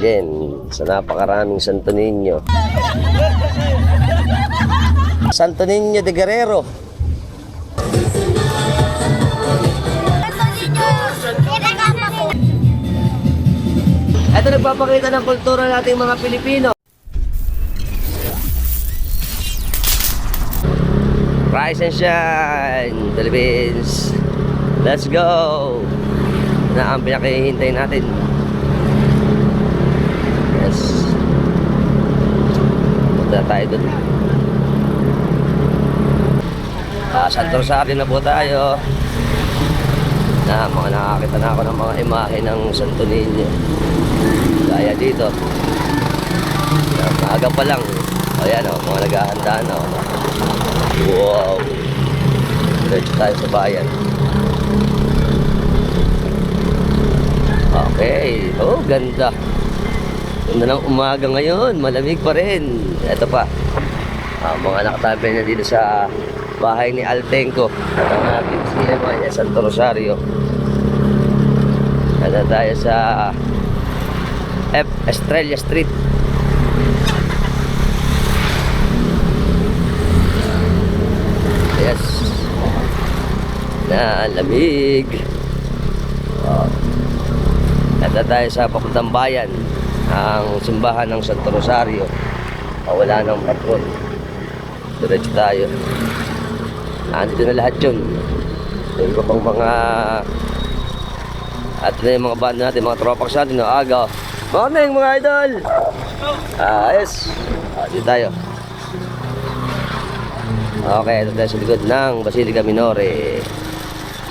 again sa napakaraming Santo Niño. Santo Niño de Guerrero. Ito nagpapakita ng kultura nating mga Pilipino. Rise and shine, Philippines. Let's go! Na ang pinakihintay natin. Yes. Punta tayo dun. Santo Rosario na po tayo. Nakakita na ako ng mga imahe ng Santo Niño. Kaya dito. Maaga pa lang. Ayan o, mga naghahanda na o. Wow! Diretso tayo sa bayan. Okay. Oh, ganda. Ganda ng umaga ngayon. Malamig pa rin. Ito pa. Mga nakatabi na dito sa bahay ni Altenco. At ang ating sinema niya, Santo Rosario. Nada tayo sa F. Estrella Street. Yes. Na lamig. Nada tayo sa papuntang bayan. Ang simbahan ng Santo Rosario. Wala ng patron. Diretso tayo. Nandito na lahat yun. Ito pang mga at na yung mga band natin, mga tropa sa atin, no? Aga. Morning mga idol! Yes. Dito tayo. Okay, ito tayo sa likod ng Basilica Minore.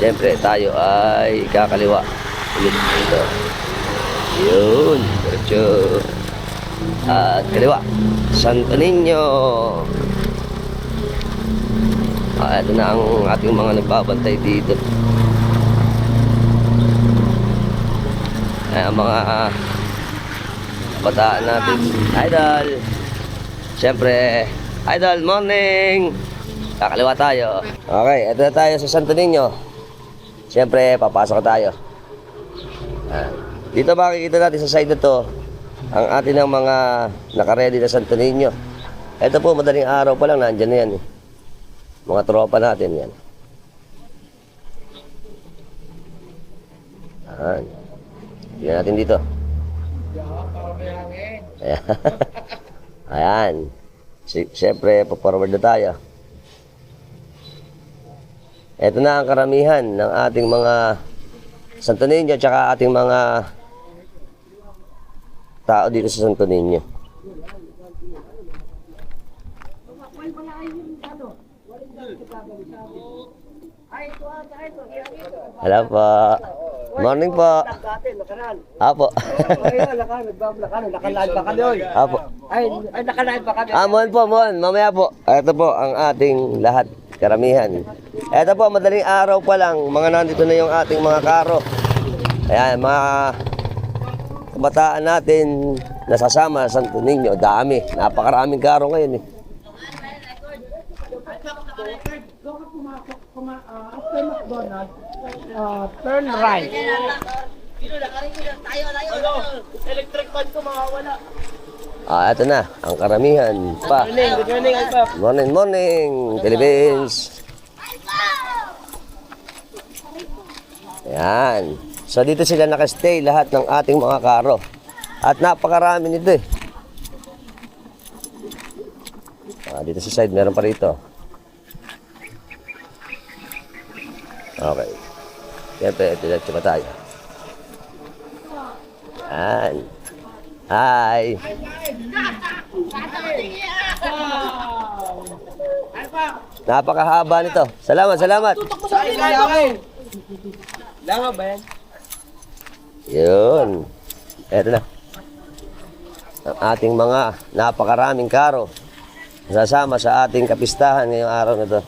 Siyempre, tayo ay kakaliwa. Dito. Yun. Diretso. At kaliwa. Santo Niño. Ito na ang ating mga nagbabantay dito. Ang mga bataan natin. Idol. Siyempre, idol, morning. Kakaliwa tayo. Okay, ito na tayo sa Santo Niño. Siyempre, papasok tayo. Dito makikita natin sa side na to ang atin ng mga nakaredy na Santo Niño. Ito po, madaling araw pa lang, nandyan na yan. Mga tropa natin yan. Tignan natin dito. Ayan. Ayan. Siyempre, paparward na tayo. Ito na ang karamihan ng ating mga Santo Niño tsaka ating mga tao dito sa Santo Niño. Hello po. Morning po. Apo. Apo. Ay, nakalain pa kami. Mon po, mon. Mamaya po. Ito po ang ating lahat, karamihan. Ito po, madaling araw pa lang. Mga nandito na yung ating mga karo. Ayan, mga kabataan natin nasasama sa Santo Niño. Dami. Napakaraming karo ngayon eh. After McDonald's, turn right. Electric fan ko mawawala. Ito na, ang karamihan pa. Good morning, Alpha. Morning, morning, Philippines. Ayan. So dito sila nakastay lahat ng ating mga karo. At napakarami nito eh. Dito sa side, meron pa rito. Okay. Siyempre, diretso pa tayo. Ayan. Hi. Napakahaba nito. Salamat, salamat. Lama ba yan? Yun. Eto na. Ang ating mga napakaraming karo. Sasama sa ating kapistahan ngayong araw na ito.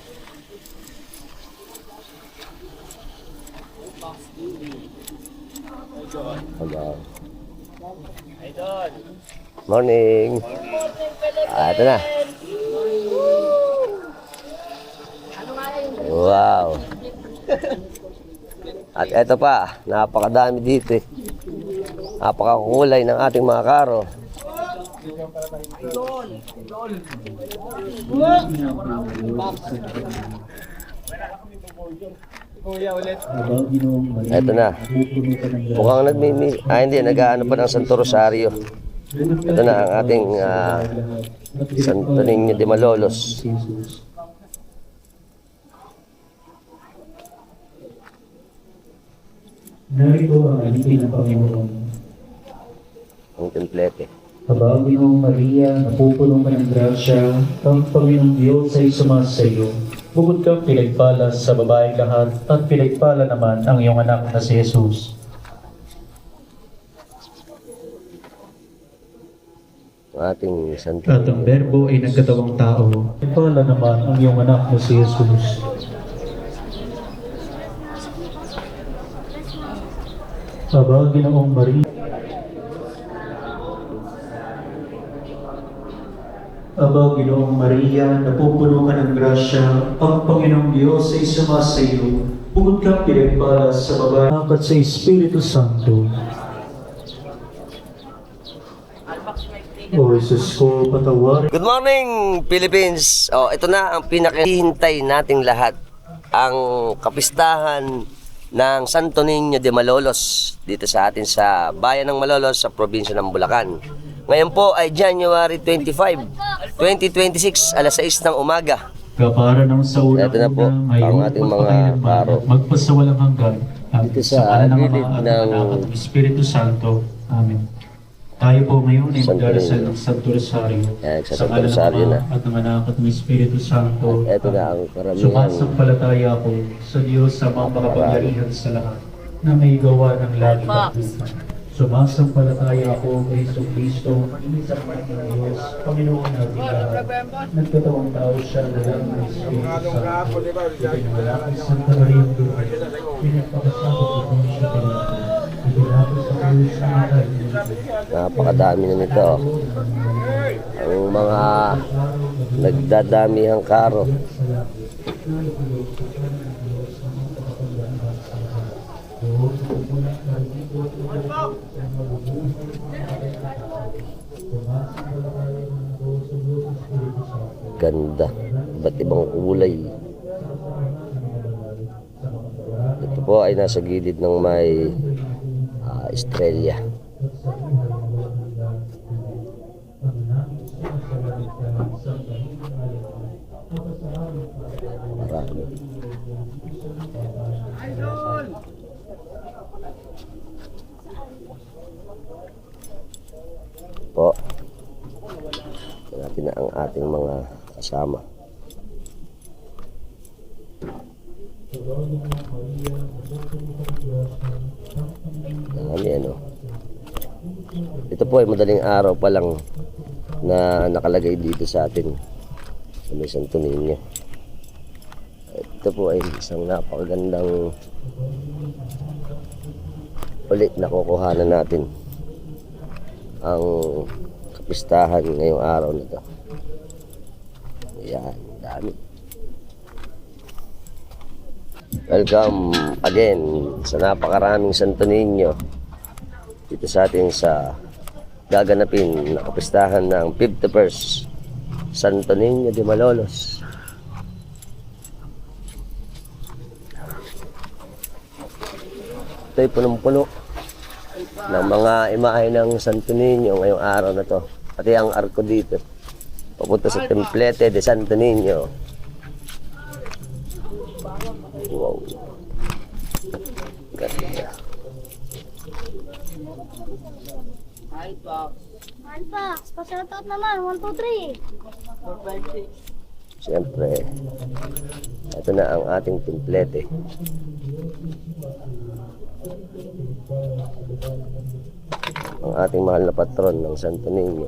Hello. Morning. Ito na. Wow. At ito pa, napakadami dito eh. Napakakulay ng ating mga karo. Ito na. Mukhang hindi, nag-aano pa ng Santo Rosario. Ito na ang ating Santo Niño de Malolos. Narito ang alipin ng Panginoon. Ang templete. Aba, Ginoong Maria, napupuno ka ng grasya, ang Panginoong Diyos ay sumasa iyo. Bukod kang pinagpala sa babaeng lahat, at pinagpala naman ang iyong anak na si Jesus. Ang ating Santo At ang Berbo ay nagkatawang tao. Pinagpala naman ang iyong anak na si Jesus. Aba, Ginoong Maria, Aba, Ginoong Maria, napupuno ka ng grasya, ang Panginoong Diyos ay sumasa iyo. Bukod kang pinagpala sa babae at sa Espiritu Santo. O Jesus ko, patawarin. Good morning, Philippines! Ito na ang pinakahihintay nating lahat. Ang kapistahan ng Santo Niño de Malolos dito sa atin sa bayan ng Malolos sa probinsya ng Bulacan. Ngayon po ay January 25, 2026, alas 6 ng umaga. Kapara ng sa unang Ito na po ang ating mga karo. Magpasawalang hanggan. Dito sa ng gilid Ama at ng ng Anak at ng Espiritu Santo. Amen. Tayo po ngayon ay magdarasal ng Santo Rosario. Yan, sa Santo ngalan ng Rosario Ama na. at ng Anak at ng Espiritu Santo. Ito na ang karamihan. Sumasampalataya ako sa Diyos sa mga makapangyarihan sa lahat na may gawa ng langit at lupa. Sumasampalataya ako kay Kristo, isang anak ng Diyos, Panginoon natin lahat. Nagkatawang tao siya na lang ng Espiritu Santo. Ipinawalakad sa Tabariyang Duhay. Pinagpakasakot ko kung siya pinaka. Ipinapos sa krus sa aral. Napakadami na nito. Ang mga nagdadamihang karo. Ganda. Iba't ibang kulay. Ito po ay nasa gilid ng may estrella. Marami. Po. Ito natin na ang ating mga kasama. Dami ano. Ito po ay madaling araw pa lang na nakalagay dito sa atin sa may Santo Niño. Ito po ay isang napakagandang ulit na kukuhanan natin ang kapistahan ngayong araw na ito. Ayan, dami. Welcome again sa napakaraming Santo Niño dito sa atin sa gaganapin na kapistahan ng 51st Santo Niño de Malolos. Ito'y punong-puno ng mga imahe ng Santo Niño ngayong araw na to. Pati ang arko dito papunta sa Templete de Santo Niño. Wow. Ganda. Alpax, pa-shoutout naman. 1, 2, 3. Siyempre, ito na ang ating templete. Ang ating mahal na patron ng Santo Niño.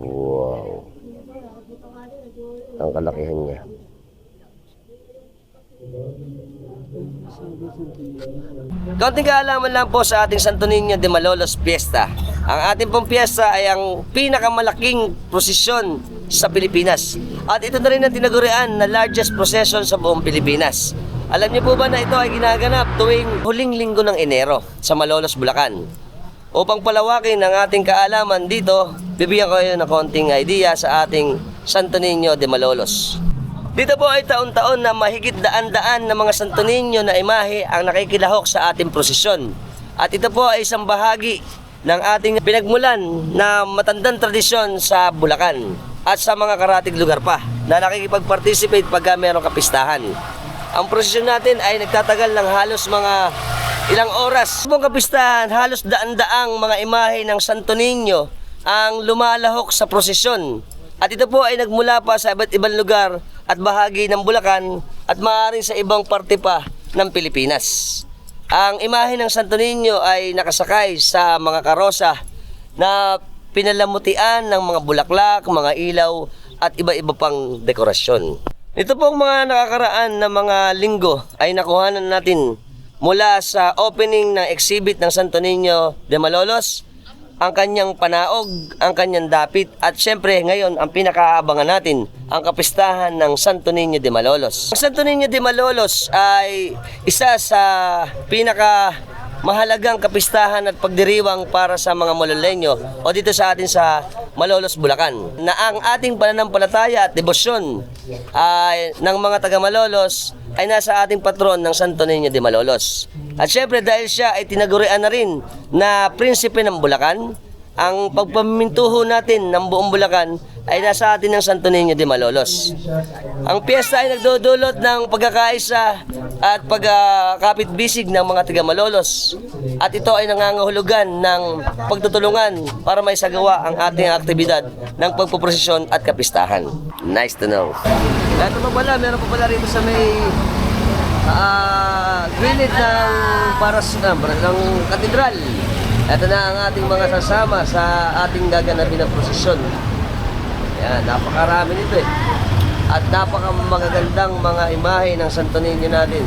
Wow. Ang kalakihan niya. Konting kaalaman lang po sa ating Santo Niño de Malolos Fiesta. Ang ating pong piyesta ay ang pinakamalaking prosesyon sa Pilipinas. At ito na rin ang tinagurian na largest procession sa buong Pilipinas. Alam niyo po ba na ito ay ginaganap tuwing huling linggo ng Enero sa Malolos, Bulacan? Upang palawakin ang ating kaalaman dito, bibigyan ko kayo ng konting idea sa ating Santo Niño de Malolos. Dito po ay taon-taon na mahigit daan-daan ng mga Santo Niño na imahe ang nakikilahok sa ating prosesyon. At ito po ay isang bahagi ng ating pinagmulan na matandang tradisyon sa Bulacan at sa mga karatig lugar pa na nakikipag-participate pagka mayroong kapistahan. Ang prosesyon natin ay nagtatagal ng halos mga ilang oras. Sa kapistahan, halos daan-daang mga imahe ng Santo Niño ang lumalahok sa prosesyon. At ito po ay nagmula pa sa iba't ibang lugar at bahagi ng Bulacan at maaaring sa ibang parte pa ng Pilipinas. Ang imahe ng Santo Niño ay nakasakay sa mga karosa na pinalamutian ng mga bulaklak, mga ilaw at iba-iba pang dekorasyon. Ito pong mga nakakaraan na mga linggo ay nakuhanan natin mula sa opening ng exhibit ng Santo Niño de Malolos, ang kanyang panaog, ang kanyang dapit, at syempre ngayon ang pinakaabangan natin, ang kapistahan ng Santo Niño de Malolos. Ang Santo Niño de Malolos ay isa sa mahalagang kapistahan at pagdiriwang para sa mga Maloleño o dito sa atin sa Malolos, Bulacan, na ang ating pananampalataya at debosyon ay ng mga taga Malolos ay nasa ating patron ng Santo Niño de Malolos. At syempre dahil siya ay tinagurian na rin na prinsipe ng Bulacan, ang pagpamimintuho natin ng buong Bulacan ay nasa atin ng Santo Niño de Malolos. Ang piyesta ay nagdudulot ng pagkakaisa at pagkakapit-bisig ng mga taga Malolos. At ito ay nangangahulugan ng pagtutulungan para may sagawa ang ating aktibidad ng pagpuprosesyon at kapistahan. Nice to know. Ito pa pala, meron pa pala rito sa may gilid ng katedral. Ito na ang ating mga sasama sa ating gaganapin na prosesyon. Yan, napakarami nito eh. At napakamagagandang mga imahe ng Santo Niño natin.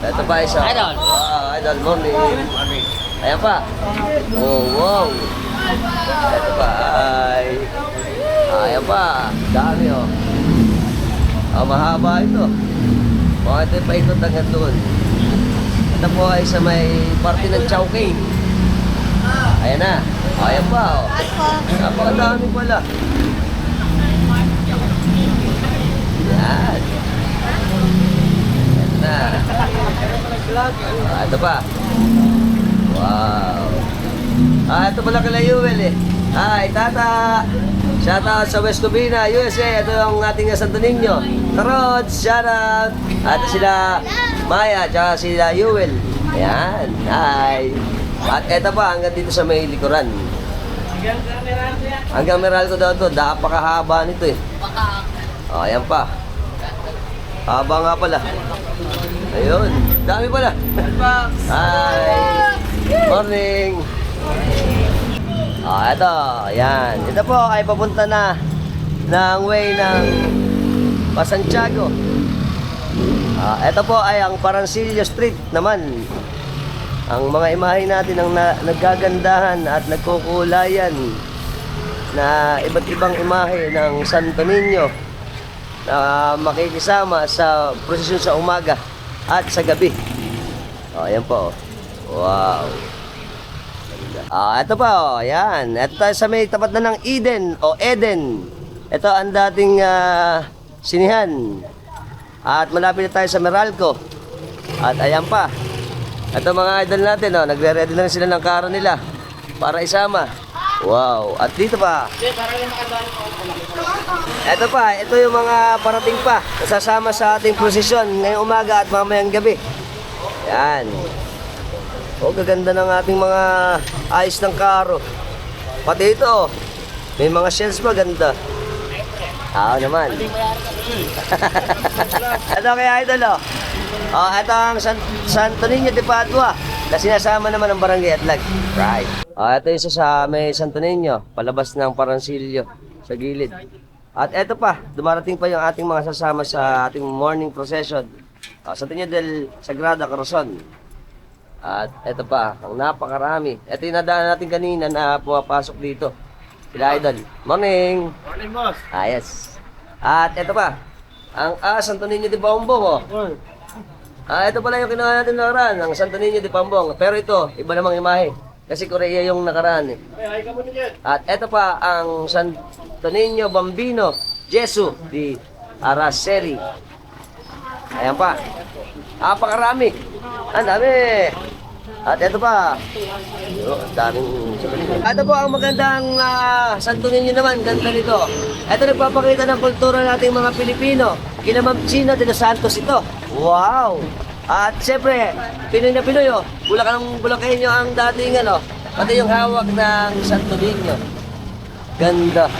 Ito pa isa. Idol! Wow, idol, morning. Ayan pa. Oh, wow. Ito pa ay... Ayan pa. Dami oh. Mahaba ito. Ito pa ito hanggang doon. Ito po ay sa may parte ng Chowking. Ayan na. Ayan pa. Oh. Napakadami pala. Yan. Ayan na. Ito pa. Wow. Ito pala kala Yuel eh. Hi, Tata. Shout out sa West Covina, USA. Ito yung ating Santo Niño. Karods, shout out. At sila Maya, tsaka sila Yuel. Ayan. Hi. At eto pa, hanggang dito sa may likuran. Hanggang Meralco daw ito. Napakahaba nito eh. O, ayan pa. Haba nga pala. Ayun. Dami pala. Hi. Morning. Eto. Ayan. Ito po ay papunta na ng way ng Santiago. Ito po ay ang Parancillo Street naman. Ang mga imahe natin ang naggagandahan at nagkukulayan na iba't ibang imahe ng Santo Niño na makikisama sa prosesyon sa umaga at sa gabi. Ayan po. Wow. Ito pa, ayan. Ito tayo sa may tapat na ng Eden o Eden. Ito ang dating sinihan. At malapit na tayo sa Meralco. At ayan pa. Ito mga idol natin, oh, nagre-ready na rin sila ng karo nila para isama. Wow. At dito pa. Ito pa, ito yung mga parating pa. Nasasama sa ating prosesyon ngayong umaga at mamayang gabi. Yan. Oh, gaganda ng ating mga ayos ng karo. Pati ito, may mga shells pa, ganda. Naman. Ito kaya idol, oh. Ito ang Santo Niño de Padua na sinasama naman ng Barangay Atlag. Right. Ito isa sa may Santo Niño, palabas ng Parancillo sa gilid. At ito pa, dumarating pa yung ating mga sasama sa ating morning procession Santo Niño del Sagrada Corazon. At ito pa, ang napakarami. Ito yung nadaan natin kanina na pumapasok dito. Sila Idol. Morning! Morning, boss. Yes. At ito pa, ang Santo Niño de Paumbong. Ito pala yung kinuha natin nakaraan, ang Santo Niño de Paumbong. Pero ito, iba namang imahe. Kasi Korea yung nakaraan eh. Ay, ka muna dyan. At ito pa ang Santo Niño Bambino Jesu di Araceli. Ayan pa. Napakarami. Ang dami. At ito pa. Ang daming Santo Niño. Ito po ang magandang Santo Niño naman. Ganda nito. Ito nagpapakita ng kultura nating mga Pilipino. Kina Ma'am Chino de los Santos ito. Wow! At siyempre, Pinoy na Pinoy, oh. Bulakenyo ang dating ano, pati yung hawak ng Santo Niño. Ganda.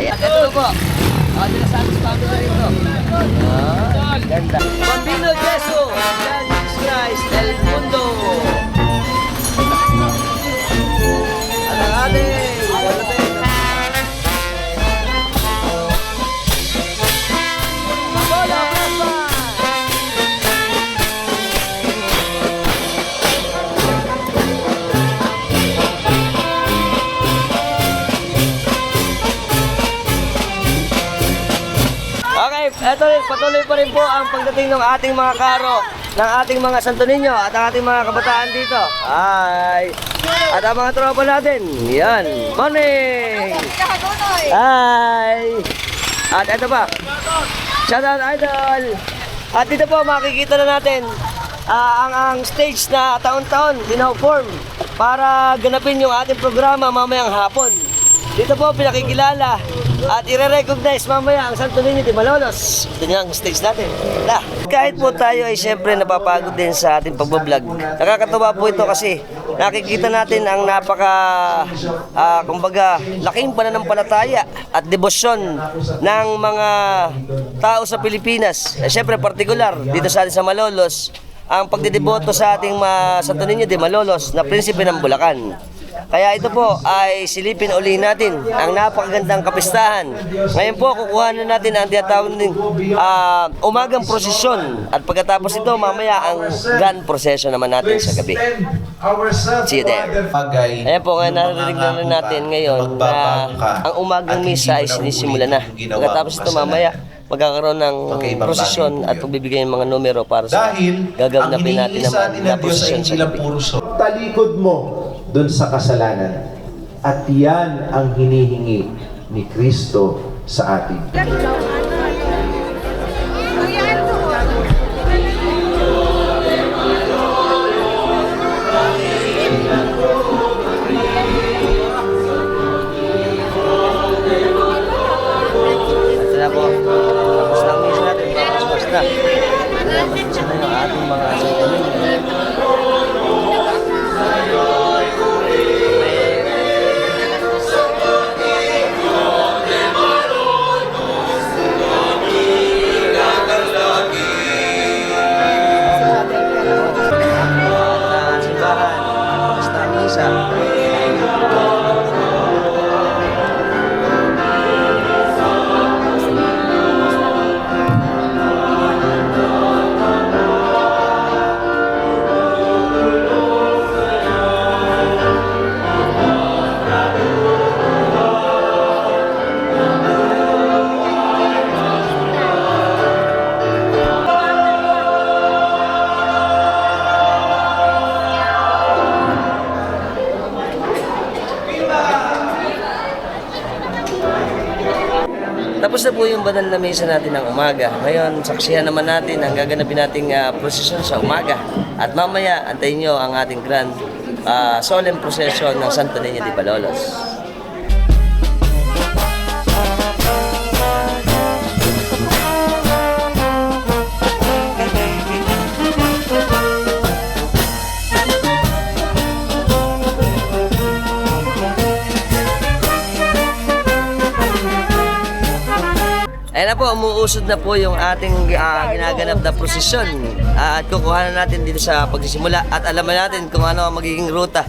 Ayan, ito po. De los Santos family na rito. Ganda. Bambino Jesu, Jesus Christ del Mundo. At ang ating Bola Plasma! Okay, eto rin, patuloy pa rin po ang pagdating ng ating mga karo, ng ating mga Santo Niño at ang ating mga kabataan dito. Hi! At ang mga tropa natin, yan, morning! Hi! At eto pa, shout out Idol! At dito po makikita na natin ang stage na taon-taon binaw-form para ganapin yung ating programa mamayang hapon. Dito po pinakikilala at i-recognize mamaya ang Santo Niño de Malolos. Ito niya ang stage natin. Kahit po tayo ay siyempre napapagod din sa ating pagbablog. Nakakatawa po ito kasi nakikita natin ang kumbaga, laking pananampalataya at debosyon ng mga tao sa Pilipinas. Siyempre partikular dito sa atin sa Malolos, ang pagdedeboto sa ating Santo Niño de Malolos na prinsipe ng Bulacan. Kaya ito po ay silipin uli natin ang napakagandang kapistahan. Ngayon po kukuha na natin ang tinatawag ng umagang prosesyon at pagkatapos ito mamaya ang grand procession naman natin sa gabi. See you there. Ayan po nga narinig na rin natin ngayon na ang umagang misa ay sinisimula na. Pagkatapos ito mamaya magkakaroon ng prosesyon at pagbibigay ng mga numero para sa gaganapin natin naman na prosesyon sa gabi. Talikod mo dun sa kasalanan. At yan ang hinihingi ni Kristo sa atin. Ito na po. Tapos lang misa natin. Basta. Basta na yung ating mga Santo Niño. Tapos na po yung banal na misa natin ng umaga. Ngayon, saksihan naman natin ang gaganapin nating prosesyon sa umaga. At mamaya, antayin nyo ang ating grand solemn procession ng Santo Niño de Malolos. Ayan na po, umuusod na po yung ating ginaganap na prosesyon. At kukuha na natin dito sa pagsisimula at alaman natin kung ano ang magiging ruta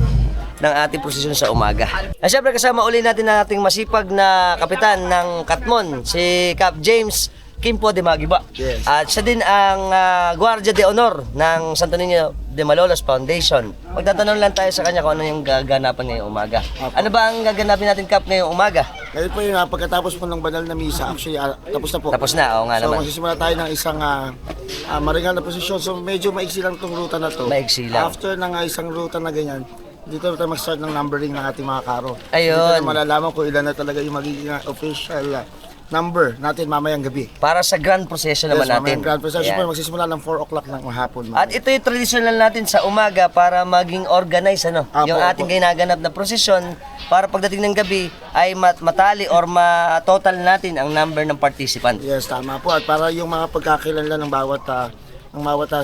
ng ating prosesyon sa umaga. At syempre kasama uli natin ang ating masipag na kapitan ng Katmon, si Cap James Kimpo de Magiba. Yes. At siya din ang Guardia de Honor ng Santo Niño de Malolos Foundation. Magtatanong lang tayo sa kanya kung ano yung gaganapan ngayong umaga. Ano ba ang gaganapin natin, Kap, ngayong umaga? Ngayon po yun, pagkatapos po ng banal na misa, actually, tapos na po. Tapos na, oo nga So, naman. magsisimula tayo ng isang maringal na posisyon. So, medyo maiksi lang itong ruta na to. Maiksi lang. After ng isang ruta na ganyan, dito na tayo mag-start ng numbering ng ating mga karo. Ayun. Dito na malalaman kung ilan na talaga yung magiging official number natin mamayang gabi. Para sa grand procession naman natin. mamayang grand procession Ayan. po, magsisimula ng 4 o'clock ng hapon. At ito yung traditional natin sa umaga para maging organized, ano? Apo, Yung ating ginaganap na prosesyon para pagdating ng gabi ay matali or ma-total natin ang number ng participant. Yes, tama po. At para yung mga pagkakilala ng bawat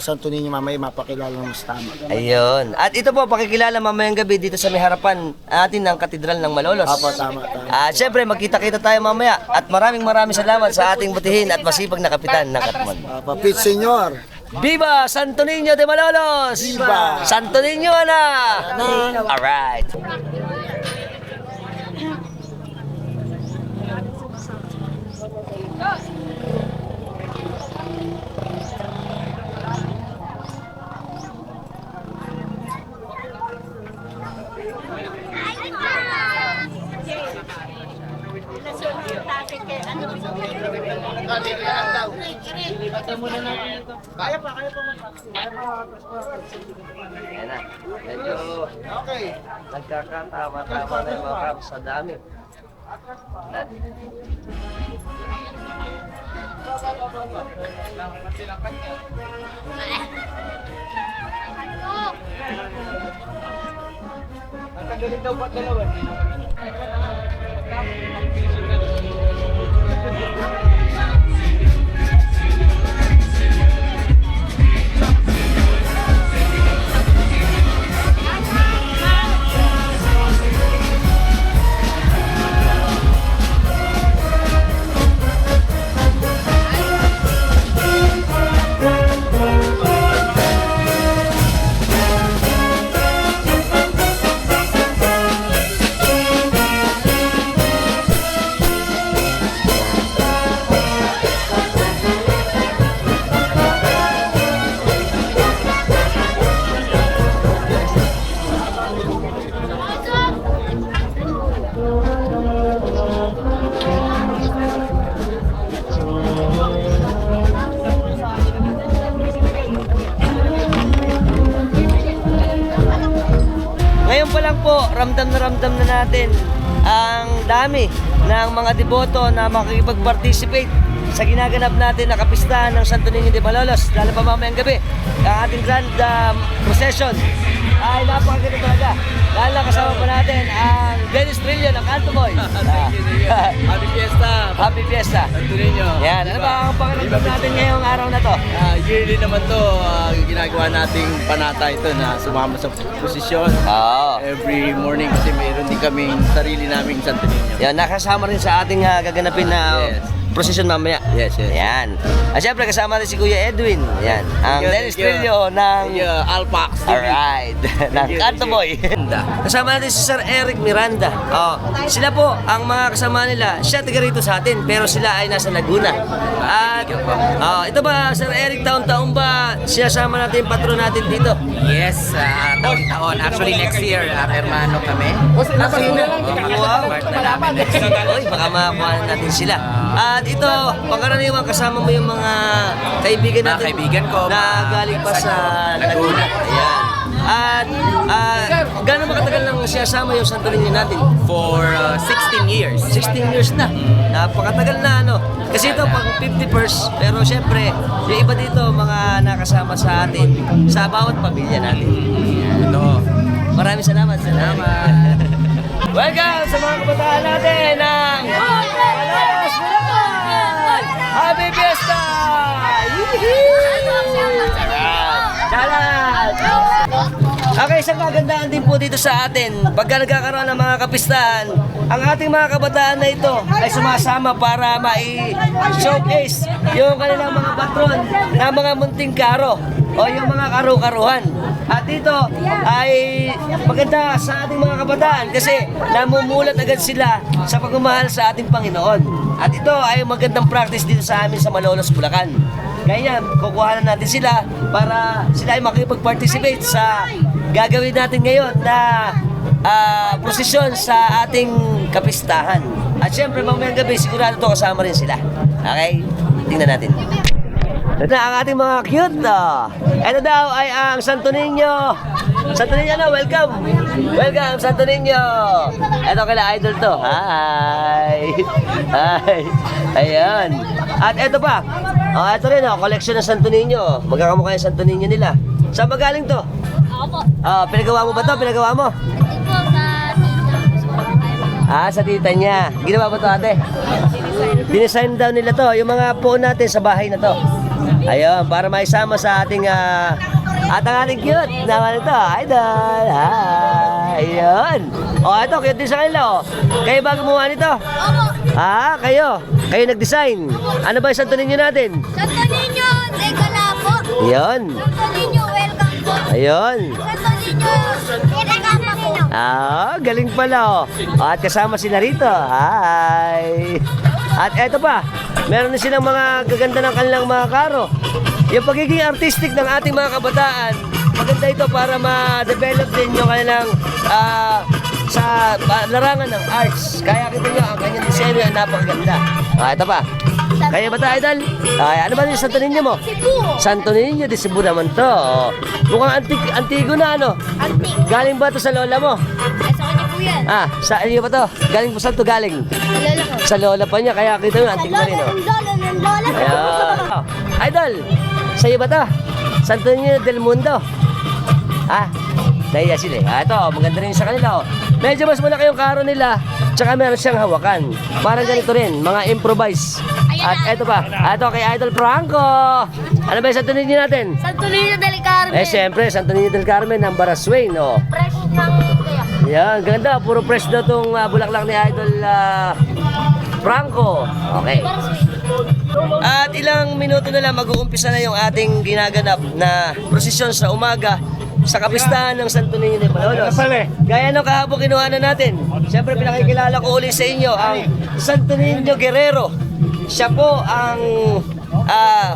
Santo Niño mamaya mapakilala ng mas tama. Ayun. At ito po, pakikilala mamayang gabi dito sa may harapan natin ng Katedral ng Malolos. Apo, tama. At syempre, magkita-kita tayo mamaya. At maraming salamat sa ating butihin at masipag na kapitan ng Katmon. Pit Senyor. Viva Santo Niño de Malolos! Viva! Santo Niño na! Alright. Ayan na. Medyo nagkakatama-tama na yung mga Cubs sa dami. Ngayon pa lang po, ramdam na natin ang dami ng mga deboto na makikipag-participate sa ginaganap natin na kapistahan ng Santo Niño de Malolos, lalo pa mamayang gabi. Ang ating grand procession ay napakaganda talaga. Lalo na kasama pa natin ang Dennis Trillo ng Cantoboy. Happy Fiesta! Happy Fiesta! Santo Niño! Yan, ano ba ang pakiramdam natin ngayong araw na to? Yearly naman to, ginagawa nating panata ito na sumama sa posisyon. Oo. Every morning kasi mayroon din kaming sarili naming Santo Niño. Yan, nakasama rin sa ating gaganapin na Yes. procession mamaya. Yes, yes. Yan. At syempre kasama rin si Kuya Edwin. Yan. Ang you, Dennis thank you. Trillo ng Alpax TV. Alright. ng you, Cantoboy. Kasama natin si Sir Eric Miranda. Oh, sila po, ang mga kasama nila, siya taga rito sa atin, pero sila ay nasa Laguna. At ito ba, Sir Eric, taon-taon ba sinasama natin yung patron natin dito? Yes, taon-taon. Actually, next year, hermano kami. Wow. Part na namin next year. Oy, baka makakuha natin sila. At ito, pangkaraniwan kasama mo yung mga kaibigan Mga natin kaibigan ko, na mga galing pa sa Laguna. Laguna. Ayan. At gano'n makatagal nang sinasama yung Santo Niño natin? For 16 years. 16 years na. Napakatagal na ano. Kasi ito pang 51st, pero syempre, yung iba dito mga nakasama sa atin sa bawat pamilya natin. Ito. Maraming salamat. Welcome sa mga kabataan natin ng Malolos Bulacan! Happy Fiesta! Charan! Okay, isang kagandahan din po dito sa atin. Pagka nagkakaroon ng mga kapistahan, ang ating mga kabataan na ito ay sumasama para mai-showcase yung kanilang mga patron na mga munting karo. o yung mga karu-karuhan. At dito ay maganda sa ating mga kabataan kasi namumulat agad sila sa pagmamahal sa ating Panginoon. At ito ay magandang practice dito sa amin sa Malolos, Bulacan. Kaya kukuha na natin sila para sila ay makipag-participate sa gagawin natin ngayon na prosesyon sa ating kapistahan. At syempre mamayang gabi sigurado to kasama rin sila. Okay? Tingnan natin. Ito na ang ating mga cute. Ito daw ay ang Santo Niño. Santo Niño na, welcome. Welcome, Santo Niño. Ito kila idol to. Hi. Hi. Ayan. At ito pa. Ito rin, collection ng Santo Niño. Magkakamukha yung Santo Niño nila. Saan ba galing to? Ako po. Pinagawa mo ba to? Pinagawa mo? Hindi po sa Sa tita niya. Ginawa ba to, ate? Dinesign daw nila to. Yung mga po natin sa bahay na to. Ayun, para maisama sa ating at ang ating cute naman ito, idol. Ayun. Ito, cute din sa kanila, Kayo ba gumawa nito? Opo. Kayo. Kayo nag-design. Ano ba yung Santo Niño natin? Santo Niño, tegala po. Ayun. Santo Niño, welcome po. Ayun. Santo Niño, tegama po. Galing pala, At kasama sila rito. Hi. At eto pa, meron din silang mga gaganda ng kanilang mga karo. Yung pagiging artistic ng ating mga kabataan, maganda ito para ma-develop din yung kanilang sa larangan ng arts. Kaya kita nyo, ang kanyang disenyo ay napakaganda. Ito pa. Kaya ba tayo, Idol? Ano ba yung Santo Niño mo? Cebu. Santo Niño de Cebu naman to. Mukhang antigo na, ano? Antik. Galing ba to sa lola mo? Sa kanya po yan. Sa iyo ba to? Galing po saan to galing? Lola ko. Sa lola pa niya, kaya kita nyo, antik na rin, Lola. Ayan. Idol, sa iyo ba to? Santo Niño del Mundo. Nahiya sila ito, maganda rin sa kanila, Medyo mas malaki yung karo nila, tsaka meron siyang hawakan. Parang ganito rin, mga improvise. At ito pa, ito kay Idol Franco. Ano ba yung Santo Niño natin? Santo Niño del Carmen. Siyempre, Santo Niño del Carmen ng Baraswain, Fresh ng kaya. Yan, ganda. Puro fresh daw itong bulaklak ni Idol Franco. Okay. At ilang minuto na lang mag-uumpisa na yung ating ginaganap na prosesyon sa umaga sa kapistahan ng Santo Niño de Malolos. Gaya ng kahapon kinuha na natin. Siyempre pinakikilala ko uli sa inyo ang Santo Niño Guerrero. Siya po ang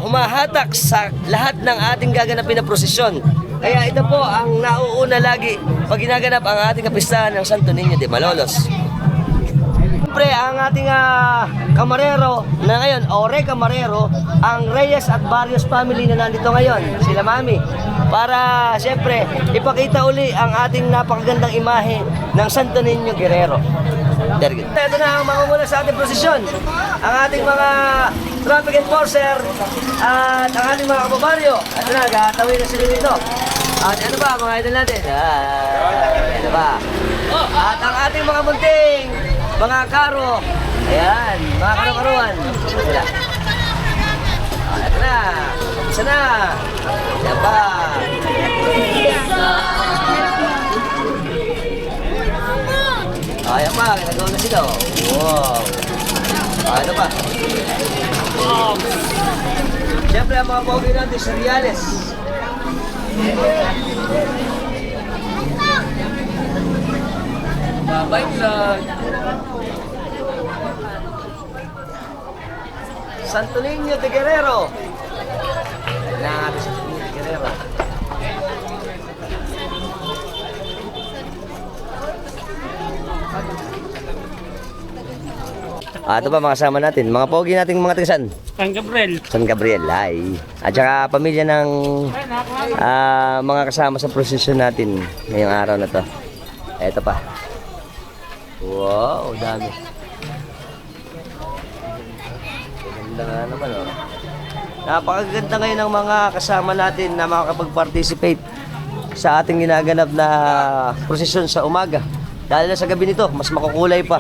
humahatak sa lahat ng ating gaganapin na prosesyon. Kaya ito po ang nauuna lagi pag ginaganap ang ating kapistahan ng Santo Niño de Malolos. Siyempre, ang ating kamarero na ngayon, Ore Camarero, ang Reyes at Barrios family na nandito ngayon, sila Mami, para siyempre ipakita uli ang ating napakagandang imahe ng Santo Niño Guerrero. Ito na ang mamumula sa ating prosesyon, ang ating mga traffic enforcer at ang ating mga kababaryo. Ito na, gatawin na sila dito. At ano ba, mga idol natin? Ano ba? At ang ating mga munting mga karo, ayan, mga karo-karuan. Sila. Ito na, isa na. Yan pa. Ayan pa, ginagawa na sila. Wow. Ano pa? Siyempre, ang mga pogi natin, cereales. Mabait lang. Santo Niño de Guerrero. Nah, Santo Niño de Guerrero. Ito ba mga kasama natin? Mga pogi nating mga tagasan? San Gabriel. San Gabriel, ay. At saka pamilya ng mga kasama sa prosesyon natin ngayong araw na to. Ito pa. Wow, dami. Ganda nga naman, Napakaganda ngayon ng mga kasama natin na makakapag-participate sa ating ginaganap na prosesyon sa umaga. Dahil na sa gabi nito, mas makukulay pa.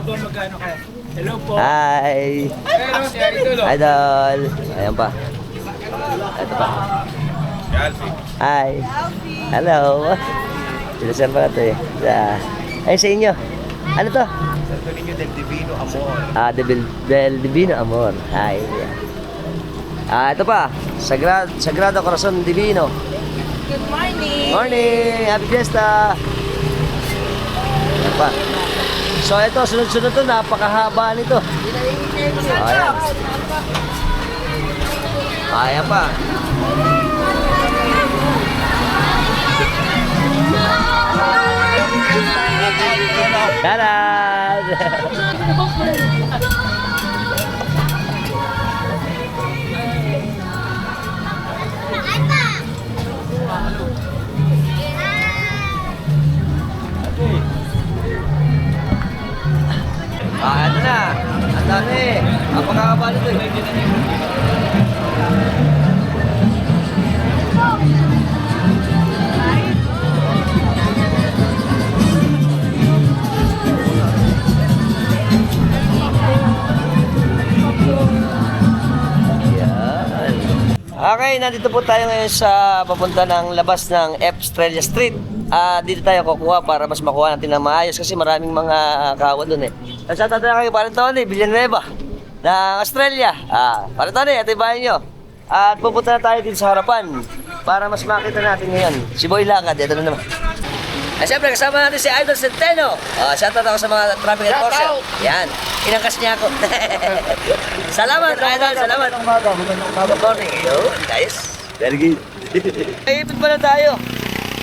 Hello po. Hi! Idol! Ayan pa. Ito pa. Hi! Hello! Sinasan pa na ito Ay, sa inyo. Ano to? Santo Niño del Divino Amor. Del Divino Amor. Hi. Ito pa. Sagrado Corazon Divino. Good morning. Morning! Happy Fiesta! Ayan pa. So ito, sunod-sunod to, napakahaba nito. Ayan. Ayan pa. Taran! Ito na. Ang dami. Napakahaba nito eh. Yan. Okay, nandito po tayo ngayon sa papunta ng labas ng Australia Street. Dito tayo kukuha para mas makuha natin ng maayos kasi maraming mga kawa doon eh. Nasa tayo kayo, Parang Tony, Villanueva ng Australia. Parang Tony, ito yung bahay nyo. At pupunta na tayo dito sa harapan para mas makita natin ngayon. Si Boy Lakad, ito na naman. Siyempre, kasama natin si Idol Centeno. Shoutout ako sa mga traffic enforcer. Yan, inangkas niya ako. Salamat, Idol, salamat. Good morning. Yun, guys. Very good. Ipit pa na tayo.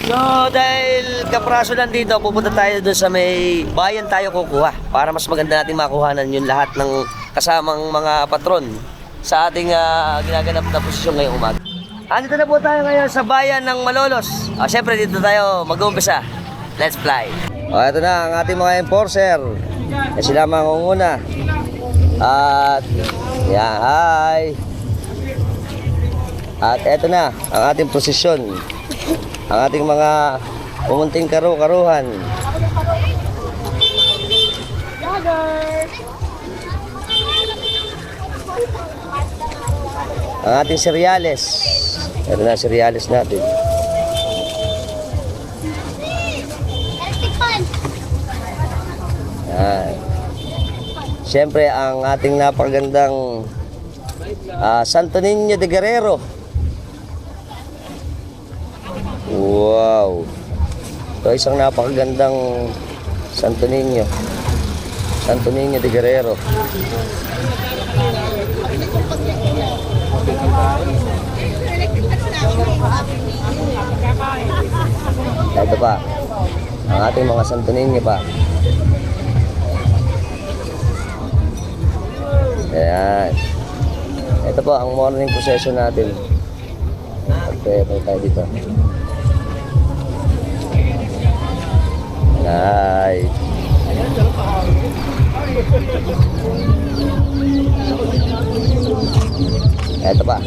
So, dahil kapraso lang dito, pupunta tayo doon sa may bayan tayo kukuha para mas maganda natin makuhanan yung lahat ng kasamang mga patron sa ating ginaganap na posisyon ngayong umaga. Andito na po tayo ngayon sa bayan ng Malolos. Siyempre, dito tayo mag-uumpisa. Let's fly. Ito na ang ating mga enforcer. Sila mangunguna. At, yan, hi. At eto na ang ating posisyon. Ang ating mga pumunting karuhan. Ang ating cereales. Ito na cereales natin. Yan. Siyempre ang ating napakagandang Santo Niño de Guerrero. Wow! Ito isang napakagandang Santo Niño. Santo Niño de Guerrero. Ito pa. Ang ating mga Santo Niño pa. Ayan. Ito po ang morning procession natin. Okay, tayo dito. Nice. Ito pa.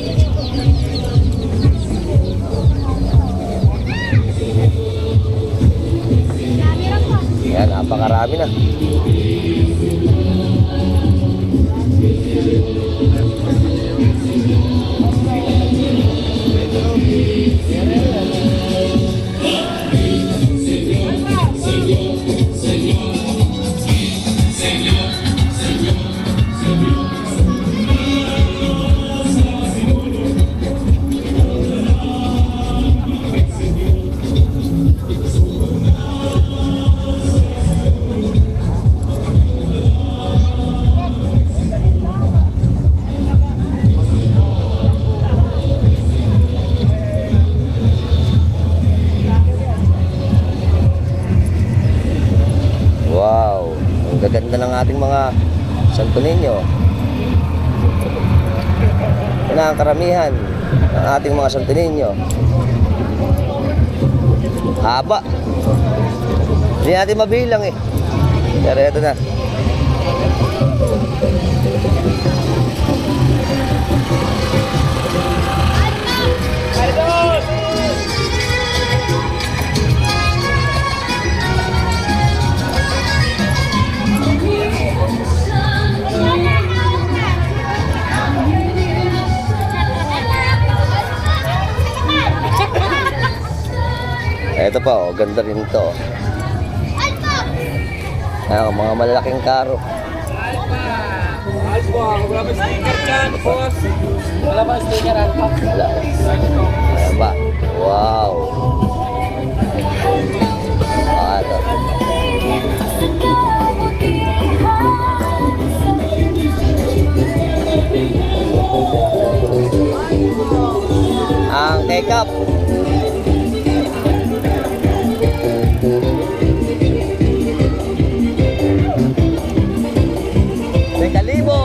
Yan, napakarami na. Wow, ang gaganda ng ating mga Santo Niño. Ito na ang karamihan ng ating mga Santo Niño. Haba. Hindi natin mabilang eh. Pero ito na. Ito pa, oh, ganda rin ito. Ayan, mga malalaking karo. Wala ba sticker dyan, boss? Wala ba sticker, Alpha? Wala. Ayan ba? Wow. Ito. Ang take-up. Kalibo.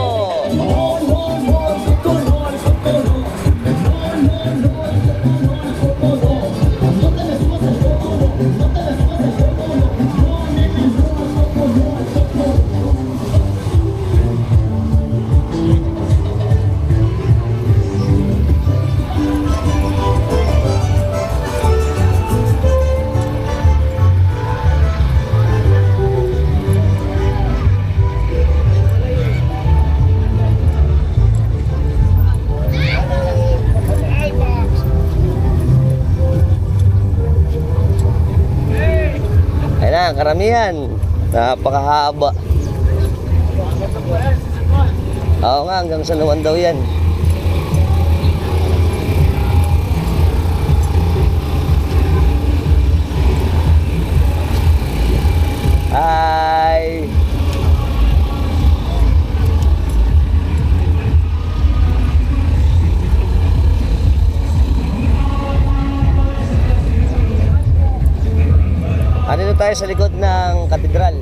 Ayan na, karamihan. Napakahaba. Oo nga, hanggang sa Nuwan daw yan. Hi! Andito tayo sa likod ng katedral.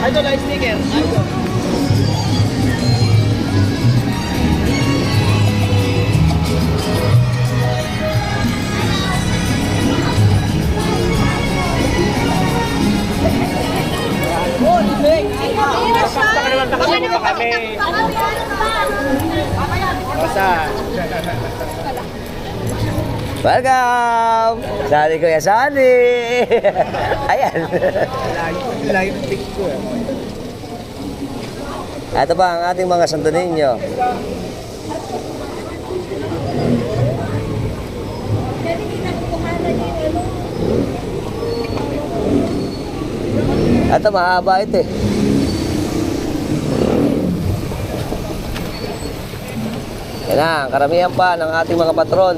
Idol, light sticker. Idol. Welcome! Sali Kuya Sali! Ayan. Ito pa ang ating mga Santo Niño. Ito mahaba ito eh. Yan na, karamihan pa ng ating mga patron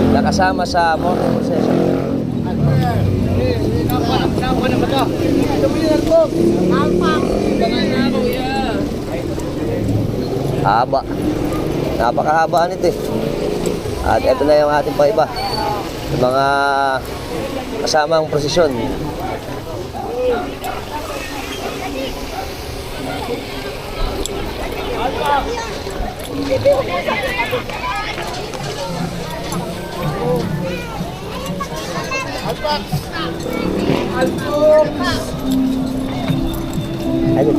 nakasama sa morning procession. Haba. Napakahaba nito eh. At ito na yung ating paiba. Yung mga kasamang prosesyon. Ayun.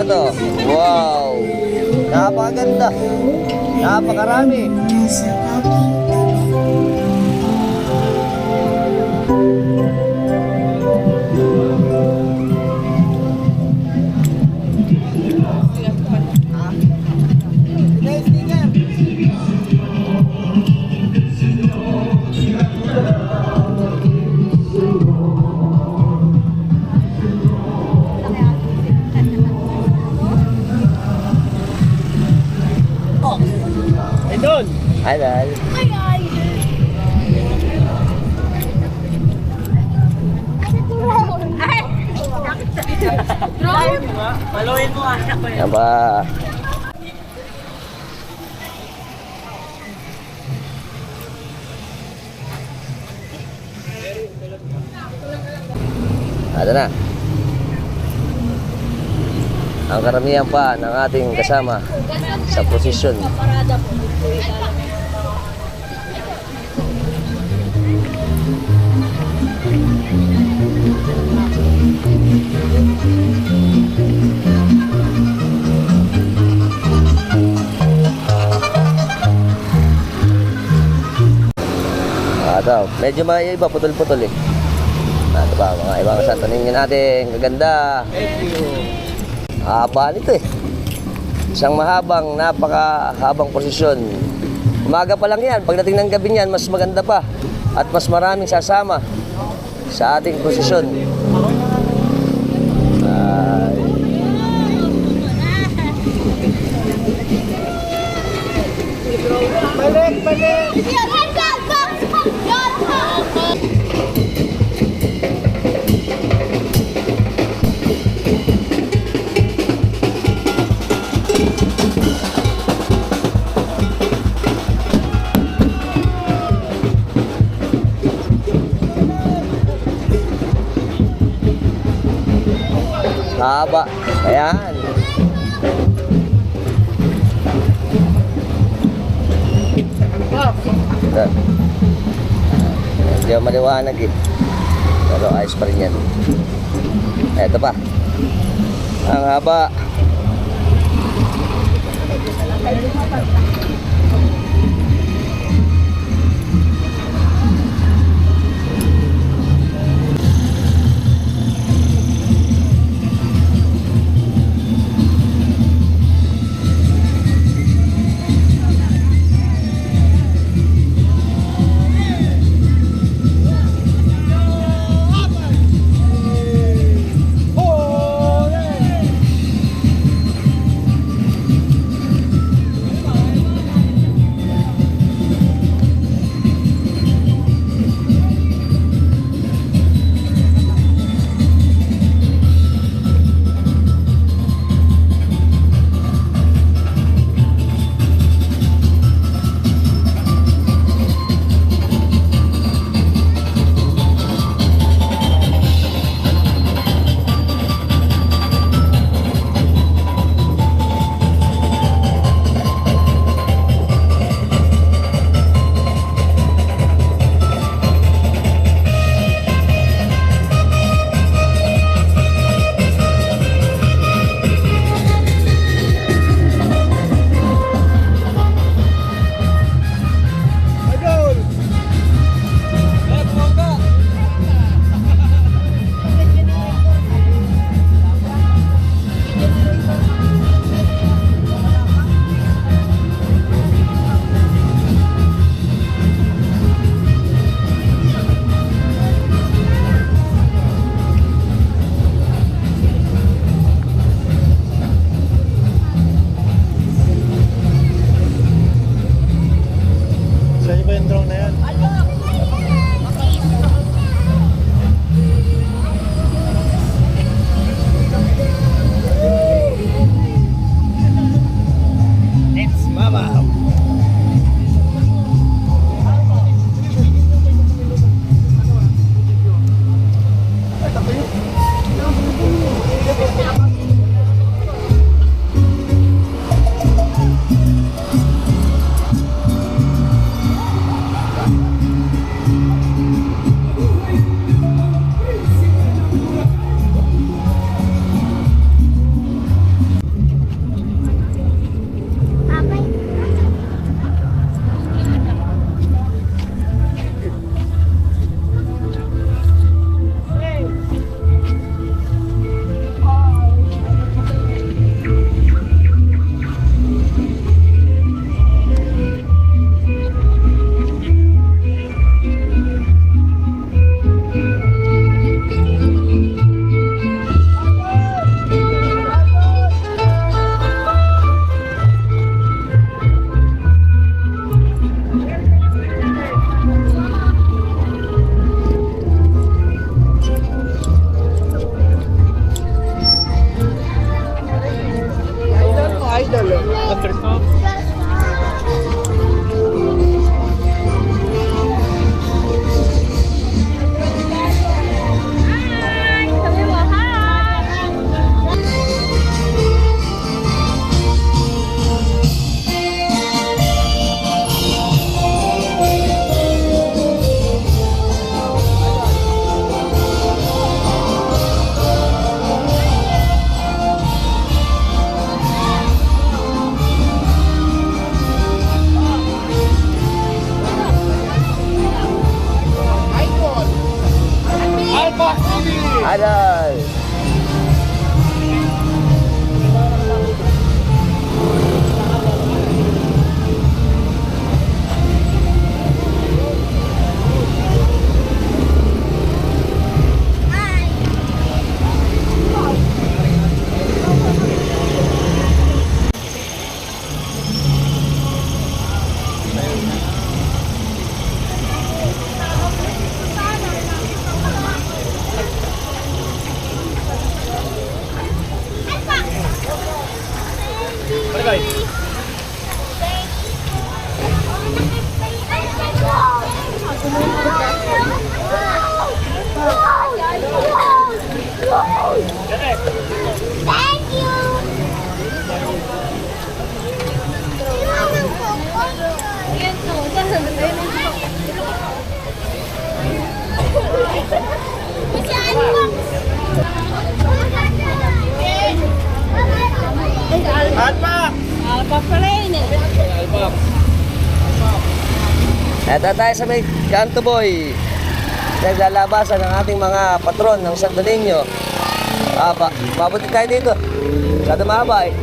Ano to? Wow! Napakaganda. Napakarami. Idol. Yan ba? Ada na. Ang karamihan pa ng ating kasama sa posisyon. Ito, medyo mga iba putol-putol eh. Ito ba, mga ibang santo ninyo natin. Kaganda. Thank you. Haba nito eh. Isang mahabang, napakahabang posisyon. Umaga pa lang yan. Pagdating ng gabi niyan, mas maganda pa. At mas maraming sasama sa ating posisyon. Haba. Ayan. Ito. Hindi ako maliwanag eh. Pero ayos pa rin yan. Ito pa. Ang haba. Sabi mo, hi! Idol! Thank you! Alpak pala yun eh. Eto tayo sa may Canto Boy. Naglalabasan ng ating mga patron ng Santo Niño. Pabuti tayo dito. Masyado mahaba eh.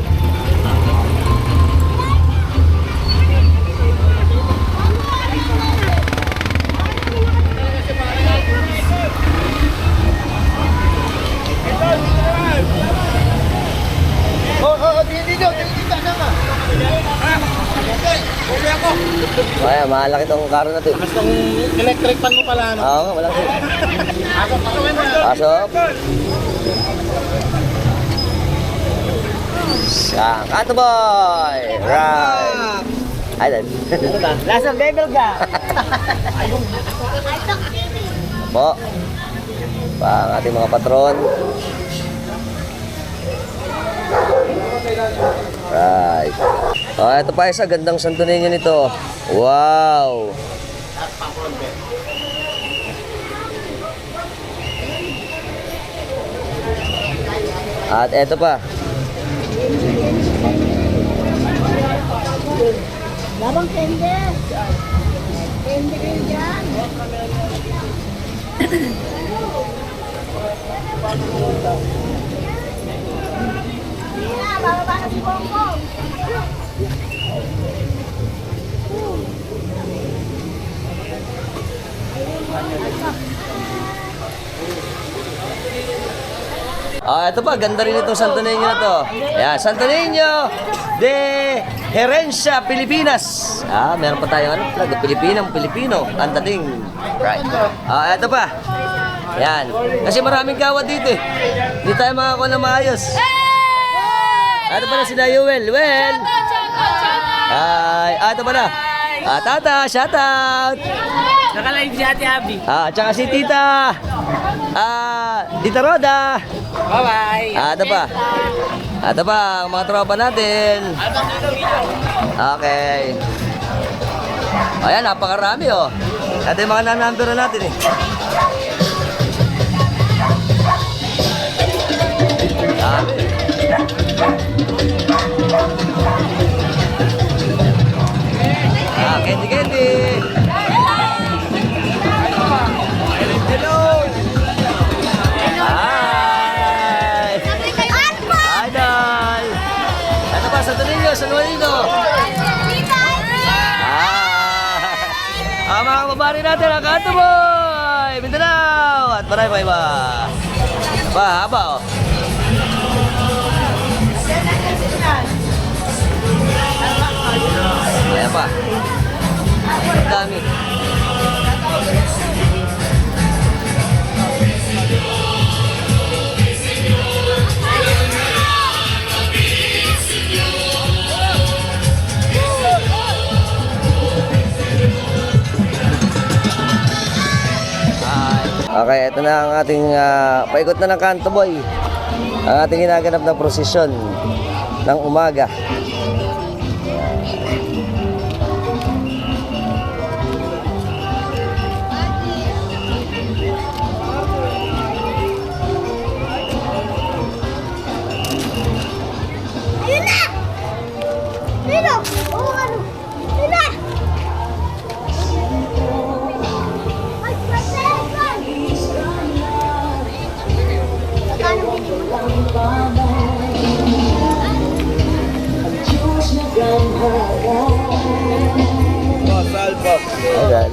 Kaya malaki tong karo na to. Basta electric pan mo pala, ano? Oo, malaki. Pasok. Canto Boy! Right! Idol. Lasa level ka! Po. Pang ating mga patron. Right. Oh, ito pa isa, gandang Santo Niño nito. Wow! At ito pa. Labang tende. Tende rin dyan. Bababa na si Bongbong. Ito pa, ganda rin itong Santo Niño na to. Ayan, Santo Niño de Herencia, Pilipinas. Meron pa tayong flag, Pilipino, ang dating. Right. Ito pa. Ayan. Kasi maraming kawad dito eh. Hindi tayo makakuha na maayos. Ito pa na si Yuel. Well. Ito pa na. Tata, shoutout. Nakalive si Ate Abby. Tsaka si Tita. Tita Roda. Bye-bye. Ito pa, ang mga tropa natin. Okay. Ayan, napakarami oh. Ito yung mga nanambero natin eh. Dami. Candy. Hello. Hi. Idol. Ito pa, Santo Niño, San Juanito. Mga kababari natin, ang Canto Boy, Mindanao. At marami pa iba. Haba oh. Ayan pa. Ang dami. Okay, ito na ang ating paikot na ng Kanto Boy. Ang ating ginaganap na prosesyon ng umaga. Ayun na! Dito! Oo, ano? Ayun na! Ay, pasensya! Magkano binili mo? Ayan.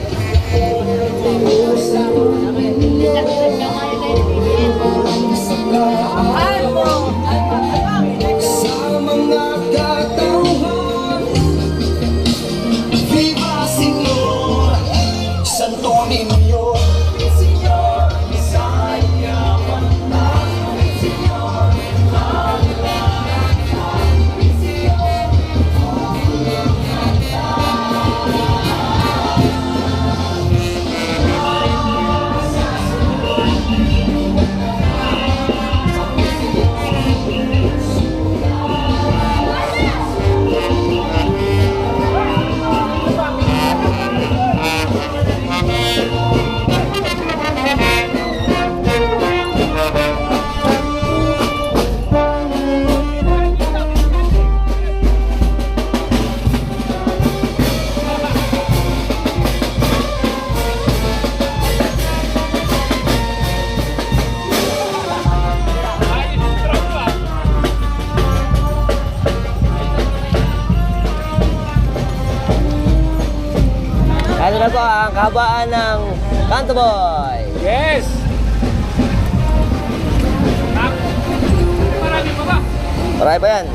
Ano na po ang kahabaan ng Kanto Boy? Yes! Marami pa ba? Marami pa yan.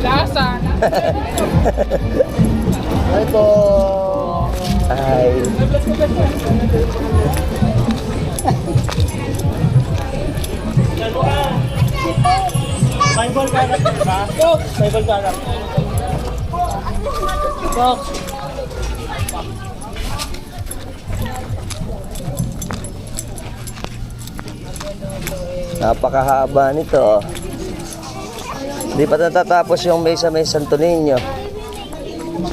Lasa! Hi po. Hi. Bible ka na ba? Bible ka na. Box. Napakahaba nito. Hindi pa natatapos yung mesa may Santo Niño.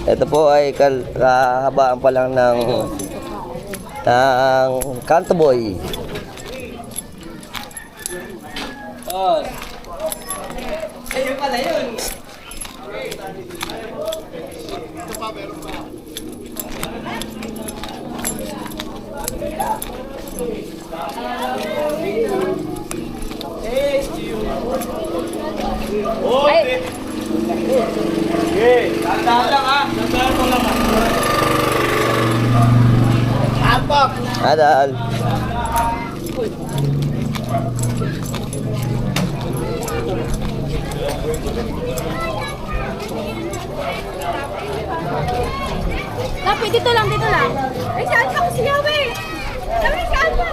Ito po ay kahabaan pa lang ng Kanto Boy. Ayun pala yun. Tandaan lang ha. Tandaan mo lang ha. Apak! Adal. Tapi, dito lang, dito lang. Ay, saan pa ko siya, we? Sabi, saan pa?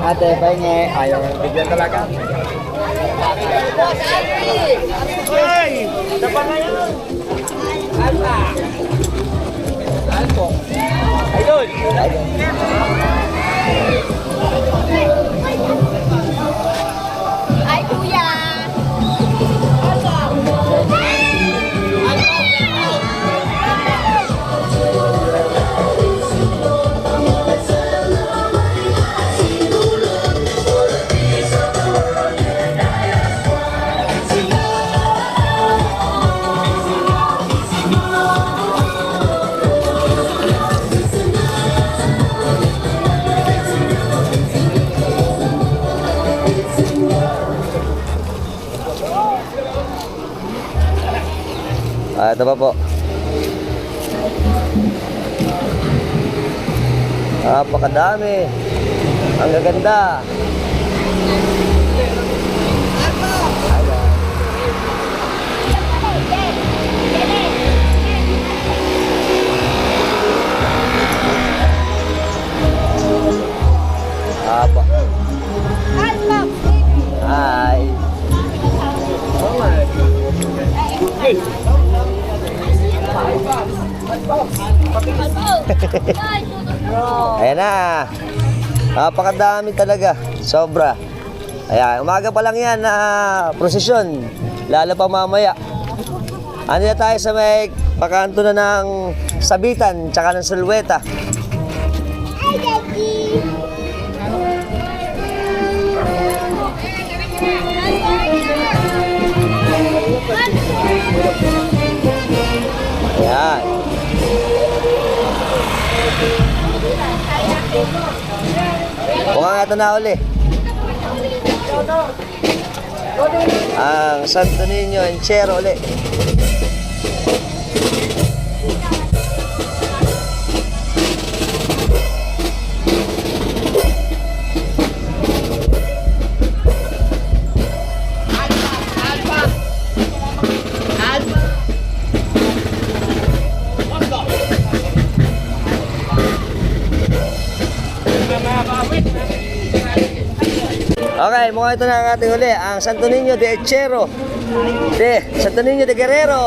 Ate, pahingi. Ayaw bigyan talaga. Hey! Dapat na yun! Alpa! Alpo! Idol! Ay, kuya! Ito pa po. Napakadami. Ang gaganda. Apa? Hi. Ayan na. Napakadami talaga. Sobra. Ayan, umaga pa lang yan na prosesyon. Lalo pa mamaya. Ano na tayo sa may pakanto na ng Sabitan, tsaka ng Sulweta. Ayan. Mukhang ito na uli. Ang Santo Niño Enchero uli. Okay, mukhang ito na ang ating huli, ang Santo Niño de Enchero Santo Niño de Guerrero.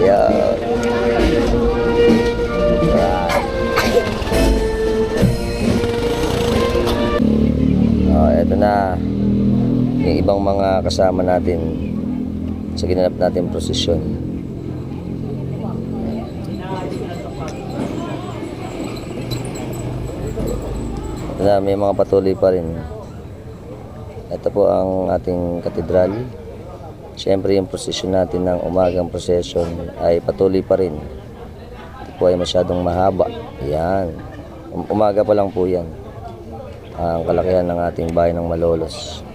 Yan. Ito na yung ibang mga kasama natin sa ginanap natin prosesyon. Ito na, may mga patuloy pa rin. Ito po ang ating katedral. Siyempre yung prosesyon natin ng umagang prosesyon ay patuloy pa rin. Ito po ay masyadong mahaba. Yan. Umaga pa lang po yan. Ang kalakihan ng ating bayan ng Malolos.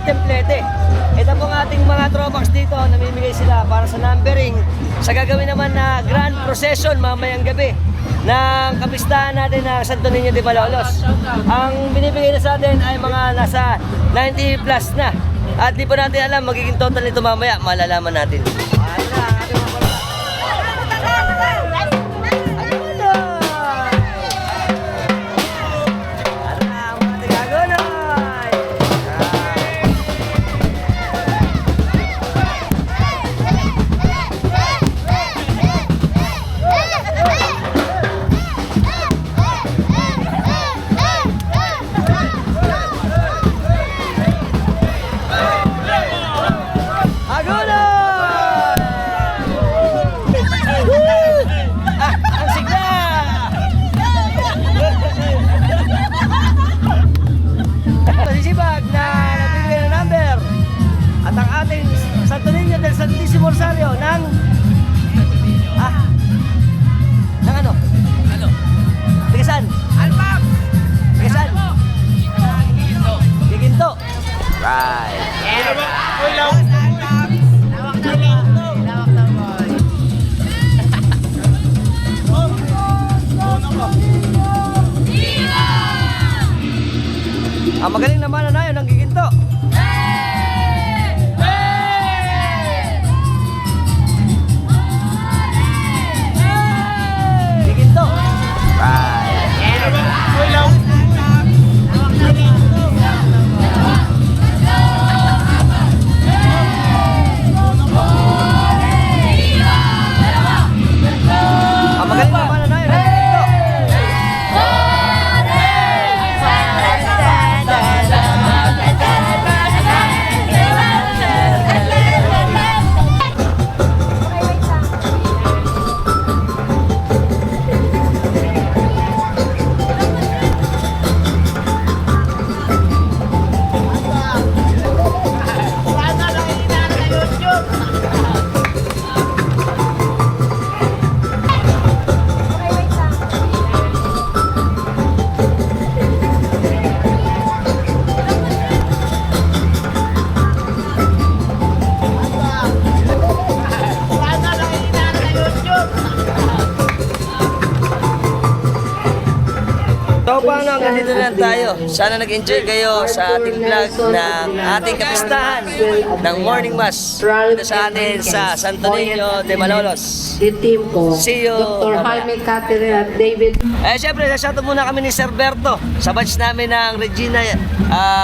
Templete. Ito pong ating mga tropaks dito, namimigay sila para sa numbering sa gagawin naman na grand procession mamayang gabi ng kapistahan natin ng Santo Niño de Malolos. Ang binibigay na sa atin ay mga nasa 90 plus na. At di pa natin alam magiging total nito mamaya, malalaman natin. Rosario ng ng ano? Tigasan? Alpak! Tigasan? Giginto. Right. Ang magaling naman na yun, ang giginto. Giginto. Right. nandito na lang tayo. Sana nag-enjoy kayo sa ating vlog ng ating kapistahan ng Morning Mass dito sa atin sa Santo Niño de Malolos. Team ko, See you. Dr. Jaime Catherine at David. Siyempre, shoutout muna kami ni Sir Berto sa batch namin ng Regina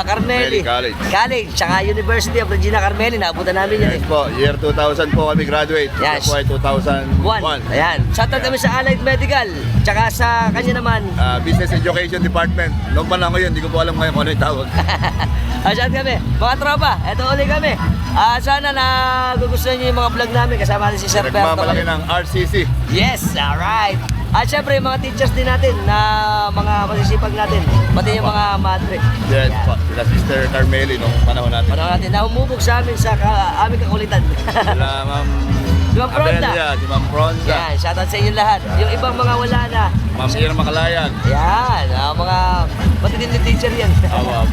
Carmeli College, tsaka University of Regina Carmeli. Naabutan namin yan eh. Po, year 2000 po kami graduate. Yes. Ito po ay 2001. Ayan. Shoutout kami sa Allied Medical, tsaka sa kanya naman. Business Education Department. Noong pa lang ngayon, hindi ko po alam ngayon kung ano yung tawag. Shout kami. Mga tropa, eto ulit kami. Sana na gugustuhan niyo yung mga vlog namin kasama natin si Sir Berto. Nagmamalaki ng RCC. Yes, alright. At syempre, yung mga teachers din natin na mga masisipag natin. Pati yung mga madre. Yes, po. Sila Sister Carmeli nung panahon natin. Panahon natin na humubog sa amin sa aming kakulitan. Sila Ma'am Si Ma'am Fronda. Abelia, si Ma'am Fronda. Yan, shoutout sa inyo lahat. Yung ibang mga wala na. Ma'am Ira Makalayan. Yan, mga matitindi teacher yan. Awa.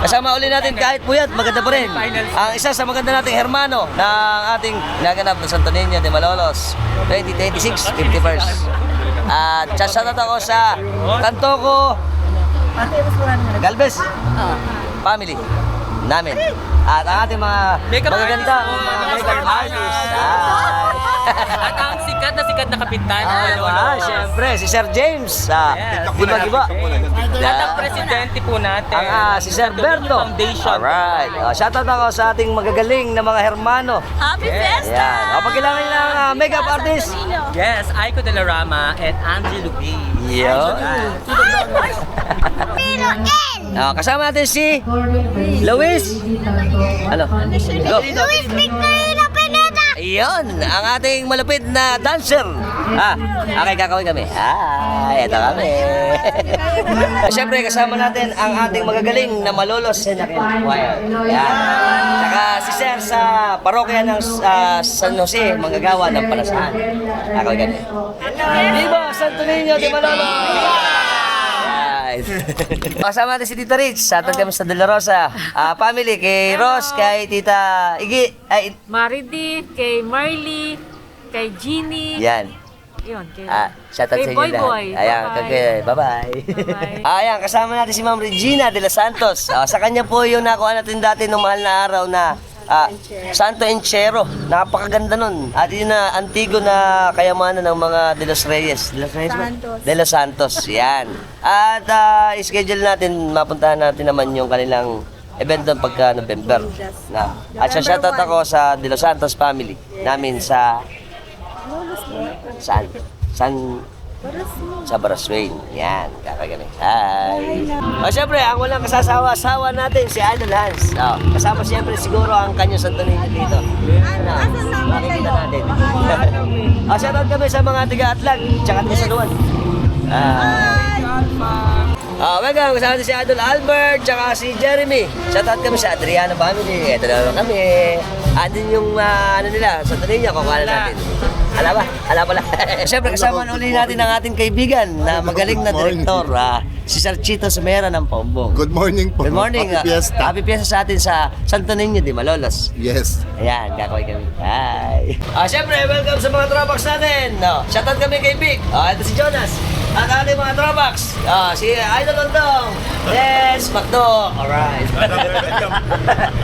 Kasama uli natin kahit puyat, maganda pa rin. Ang isa sa maganda nating hermano ng ating naganap na Santo Niño de Malolos 2026, 51st. At shoutout ako sa Tantoko Galvez family namin. At ang ating mga magaganda makeup artist. At ang sikat na kapitan. Siyempre, si Sir James. Di ba? At ang presidente po natin. Si Sir Berto. Alright. Shoutout ako sa ating magagaling na mga hermano. Happy Fiesta! Yan. Pagkailangan ng makeup artist. Yes, Aiko de la Rama and Angie Lupi. Yun. Kasama natin si Luis. Ano? Go. Luis Victorino Pineda! Iyon, ang ating malupit na dancer. Okay, kakawin kami. Ito kami. Siyempre, kasama natin ang ating magagaling na Malolos Choir. Yan. Saka si Sir sa parokya ng San Jose, manggagawa ng Palasahan. Kakawin kami. Viva Santo Niño de Malolos! Kasama natin si Tita Rich. Shoutout kami sa De La Rosa family, kay Ross, kay Tita Iggy, Maridi, kay Marley, kay Jeannie. yan. Yun, kay, Shoutout kay sa inyo Boy lahat. Boy. Ayan, bye-bye. Ayan, kasama natin si Ma'am Regina de los Santos. Sa kanya po yung nakuha natin dati nung mahal na araw na Santo Enchero. Napakaganda nun. At yun na antigo na kayamanan ng mga De Los Reyes. De Los Reyes ba? De Los Santos. Yan. At schedule natin, mapuntahan natin naman yung kanilang event doon pagka November. At shoutout ako sa De Los Santos family namin sa sa Baraswain. Yan, kakagani. Hi. Siyempre, ang walang kasasawa-sawa natin, si Idol Hans. Kasama siyempre siguro ang kanyang Santo Niño dito. Makikita natin. Shoutout kami sa mga tiga-Atlag, tsaka tiga-Saluan. Welcome, kasama natin si Idol Albert, tsaka si Jeremy. Shoutout kami sa Adriano family. Ito na naman kami. Andin yung nila, Santo Niño, kukuha natin. Ala pala. Siyempre kasama uli natin ang ating kaibigan na magaling na direktor, si Sir Chito Sumera ng Paumbong. Good morning po. Good morning. Happy Fiesta. Happy Fiesta sa atin sa Santo Niño de Malolos. Yes. Ayan, kakaway kami. Hi. Siyempre, welcome sa mga Tropax natin. Shoutout kami kay Vic. Ito si Jonas. At ating mga Tropax. Si Idol Londong. Yes, Macdo. Alright.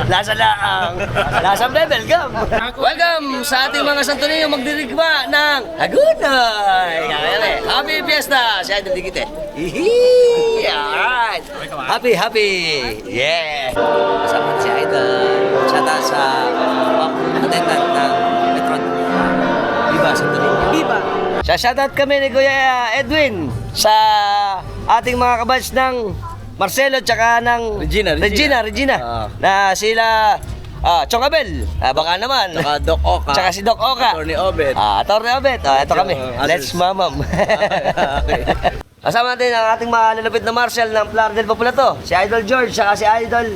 Lasa lang. Lasang level, gum. Welcome sa ating mga Santo Niño magdirigma ng Agunoy. Happy Fiesta. Si Idol Digite. Alright. Happy. Yeah. Kasama si Idol. Shoutout sa attendant ng Metron. Viva Santo Niño. Viva. Shoutout kami ni Kuya Edwin sa ating mga kabatch ng Marcelo tsaka ng Regina. Na sila Chongabel, baka naman. Tsaka Doc Oka. Tsaka si Doc Oka. Attorney Obed. Attorney Obed. Ito kami. Let's mamam. Kasama natin ang ating malalapit na marshal ng Plaridel Populato, si Idol George, saka si Idol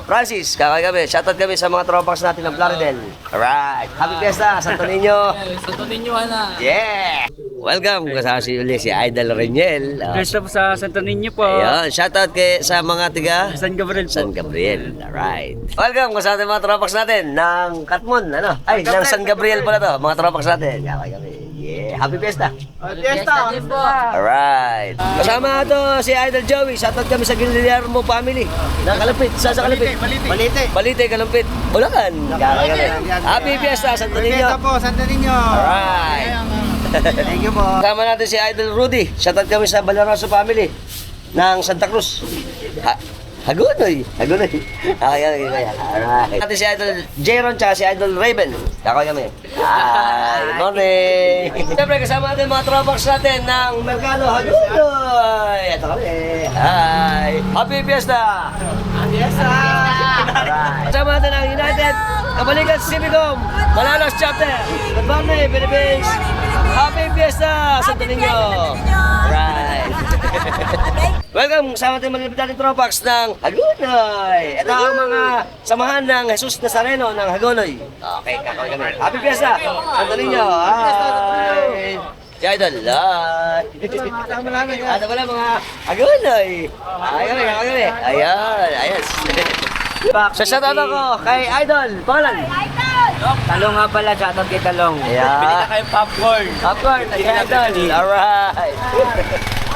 Francis. Kakay kami. Shoutout kami sa mga tropax natin ng Plaridel. Alright. Happy Fiesta, Santo Niño. Santo Niño na. Yeah! Welcome. Kasama si Idol Reniel. Fiesta po sa Santo Niño po. Ayun. Shoutout sa mga tiga San Gabriel po. San Gabriel. Alright. Welcome sa ating mga tropax natin ng Katmon. Ng San Gabriel pala to. Mga tropax natin. Kakay kami. Yeah, happy fiesta. Fiesta! Alright. Kasama to si Idol Joey. Shoutout kami sa Guillermo family. Ng Kalumpit. Sa Kalumpit. Balite, Kalumpit. Bulacan. Happy fiesta, Santo Niño. po, Santo Niño. Alright. Thank you po. Kasama natin si Idol Rudy. Shoutout kami sa Balaraso family ng Santa Cruz. Hagunoy. Okay. Alright. Natin si Idol Jeron tsaka si Idol Raven. Ako kami. Hi. Good morning. Siyempre kasama natin mga tropaks natin ng Mercado Hagunoy. Ito kami. Hi. Happy Fiesta. Happy Fiesta. Alright. Kasama natin ang United Kabalikan Civicom Malolos Chapter. Good morning, Philippines. Happy Fiesta, Santo Niño. Alright. Welcome sa ating malilipit natin tropax ng Hagunoy. Ito ang mga samahan ng Jesus Nazareno ng Hagunoy. Okay, kakawin kami. Happy Fiesta, Santo Niño. Hi. Si Idol. Ano pala mga Hagunoy. Kakawin kami. Ayan. So shoutout ako kay Idol. Pangalan? Talong nga pala, shoutout kay Talong. Ayan. Bili na kayong popcorn. Popcorn, kay Idol. Alright.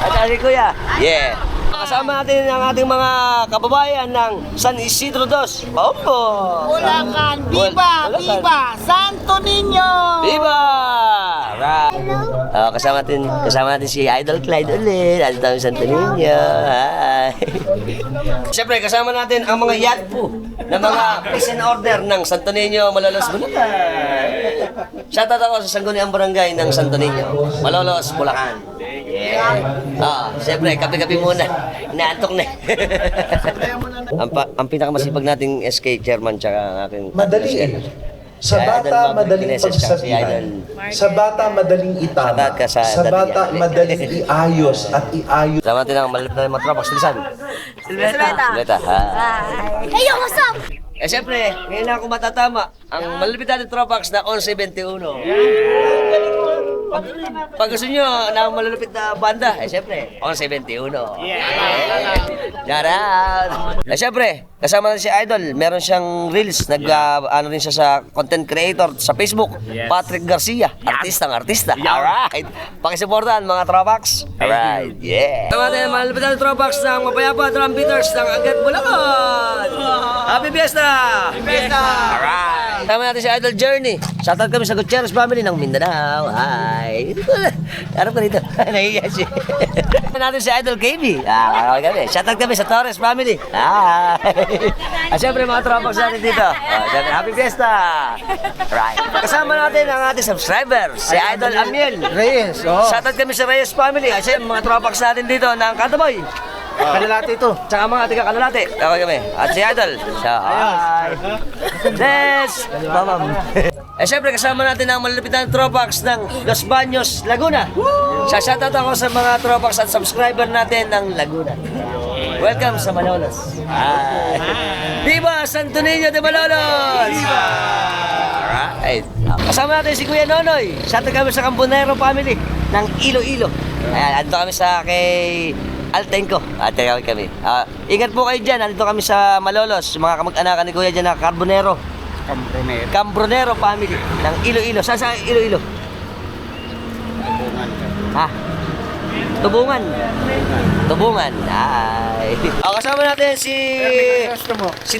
At si Kuya. Yeah. Kasama natin ang ating mga kababayan ng San Isidro Dos. Paumbo! Bulacan, viva, viva, Santo Niño! Viva! Right. Kasama natin si Idol Clyde ulit. At tayo Santo Niño. Hi. Siyempre, kasama natin ang mga yatpo na mga peace and order ng Santo Niño, Malolos, Bulacan. Shoutout ako sa Sangguniang Barangay ng Santo Niño, Malolos, Bulacan. Yeah. Siyempre, kape-kape muna. Inaantok na. ang pinakamasipag nating SK chairman tsaka ang aking Madali eh. Sa bata, madaling pagsasabihan. Sa bata, madaling itama. Sa bata, madaling iayos at iayos. Sama natin ang malapit na mga tropa. Silisan. Silveta. Hey, yo, what's up? Siyempre, ngayon na ako matatama. Ang malapit natin tropax na 11:21. Pag gusto nyo na malulupit na banda, siyempre, 11:21. Shout siyempre, kasama natin si Idol. Meron siyang reels. Ano rin siya sa content creator sa Facebook. Patrick Garcia. Artista. Alright. Pakisuportahan mga tropax. Alright. Yeah. Kasama natin ang malulupit natin tropax ng Mapayapa Drum Beaters ng Agad Bulacan. Happy Fiesta! Alright. Kasama natin si Idol Journey. Shoutout kami sa Gutierrez family ng Mindanao. Hi. Harap ka dito. Nahiya siya. Natin si Idol KB. Shoutout kami sa Torres family. Hi. At syempre mga tropax natin dito. Syempre, happy fiesta. Right. Kasama natin ang ating subscriber, si Idol Amiel Reyes, Shoutout kami sa Reyes family. At syempre mga tropax natin dito ng Kataboy. Kanilate ito. Tsaka mga tiga Kanilate. Ako kami. At si Idol. Hi. Des. Mamam. Siyempre kasama natin ang malulupit na tropax ng Los Baños, Laguna. Shoutout ako sa mga tropax at subscriber natin ng Laguna. Welcome sa Malolos. Hi. Viva Santo Niño de Malolos! Viva! Alright. Kasama natin si Kuya Nonoy. Shoutout kami sa Cambonero family ng Iloilo. Ayan, andito kami sa kay Altenco. At kami. Ingat po kayo dyan. Andito kami sa Malolos. Mga kamag-anakan ni Kuya dyan na Carbonero. Cambronero family ng Iloilo. Saan sa Iloilo? Tubungan. Ay. Kasama natin si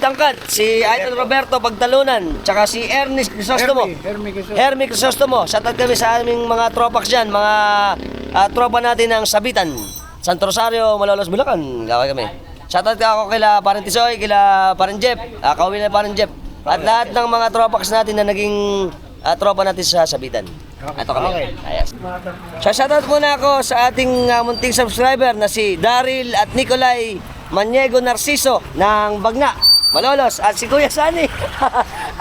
Tangkad, si Idol Roberto Pagtalunan, tsaka si Ernest Crisostomo. Hermie Crisostomo. Shoutout kami sa aming mga tropax dyan, mga tropa natin ng Sabitan, Santo Rosario, Malolos, Bulacan. Kami. Shoutout ako kila Parang Tisoy, kila Parang Jeff, kawin na Parang Jeff. At lahat ng mga tropax natin na naging tropa natin sa Sabitan. Ito kami. Ayos. Shoutout muna ako sa ating munting subscriber na si Daryl at Nicolay Maniego Narciso ng Bagna, Malolos. At si Kuya Sani.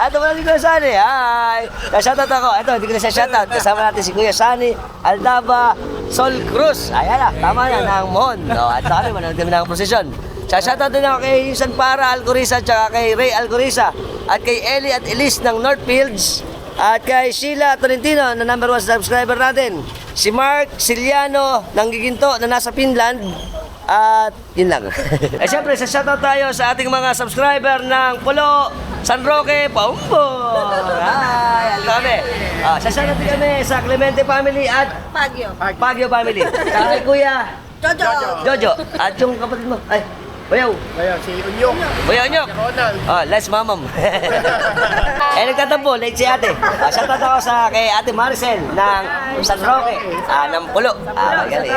Ito pala si Kuya Sani. Hi. Shoutout ako. Ito, hindi ko na siya shoutout. Kasama natin si Kuya Sani, Aldaba, Sol Cruz. Ayan na, tama na, ng Mohon. At kami, manood kami ng prosesyon. Shoutout din ako kay San Para Alcoriza, tsaka kay Ray Alcoriza, at kay Ellie at Elise ng Northfields, at kay Sheila Tolentino na number 1 subscriber natin, si Mark Siliano ng Giginto na nasa Finland, at yun lang. Siyempre, shoutout tayo sa ating mga subscriber ng Pulo, San Roque, Paumbo. Hi, kami. Sasama din kami sa Clemente family at Baguio family. Sa kay Kuya Jojo. At yung kapatid mo. Ay, Bayaw. Si Unyong. Bayaw nyo. Les mamam. Nagtatampo, late si ate. Shoutout ako kay ate Maricel ng San Roque. Ng Pulo. Magaling.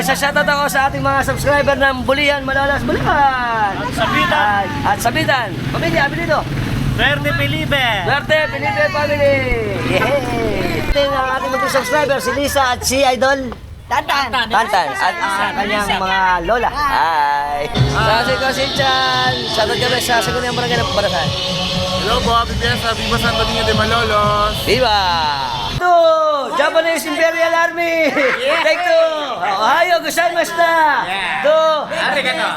Shoutout ako sa ating mga subscriber ng Bulian, Malolos, Bulacan. At Sabitan. Pamilya, apelido. Verde Felipe. Verde Felipe family. Yay! Ito ang ating mga subscriber, si Lisa at si Idol. Tantan. At ang kanyang mga lola. Hi. Sa si Kosinchan. Shoutout kami sa Saguniang Barangay ng Pabarasan. Hello po, Happy Fiesta, Viva Santo Niño de Malolos. Viva! Ito! Japanese Imperial Army! Take two! Ohayo gozaimashita! Ito! Arigato.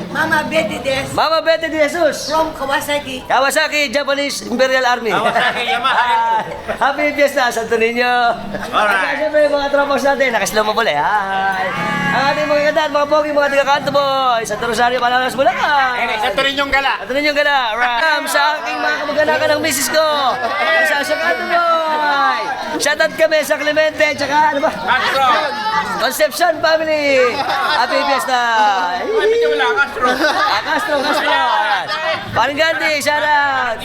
Mama Betty de Jesus! From Kawasaki. Kawasaki, Japanese Imperial Army. Kawasaki, Yamaha. Happy Fiesta, Santo Niño. Alright. At siyempre, mga tropas natin, nakaslow mo pala. Hi. Ang ating mga gandaan, mga pogi, mga taga-kanto boy. Santo Rosario, Malolos, Bulacan. Santo Niñong Gala. Santo Niñong Gala. Right. Sa aking mga kamag-anakan ng misis ko. Sa kanto boy. Shoutout kami sa Clemente, tsaka ano ba? Concepcion family. Happy Fiesta. Castro. Parang Gandhi, shoutout.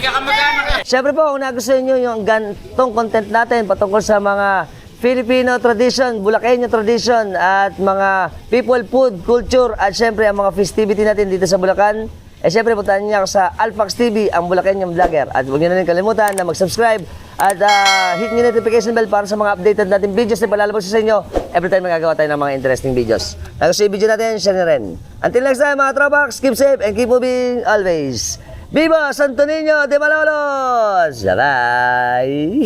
Siyempre po, kung nagustuhan nyo yung gantong content natin patungkol sa mga Filipino tradition, Bulakenyo tradition, at mga people, food, culture, at siyempre ang mga festivity natin dito sa Bulacan, siyempre puntahan niyo ako sa Alphax TV, ang Bulakenyong Vlogger. At huwag niyo na rin kalimutan na mag-subscribe at hit niyo notification bell para sa mga updated natin videos na palalabas sa inyo every time magagawa tayo ng mga interesting videos. Nagustuhan yung video natin, share nyo rin. Until next time mga tropax, keep safe and keep moving always. Viva Santo Niño de Malolos! Bye-bye!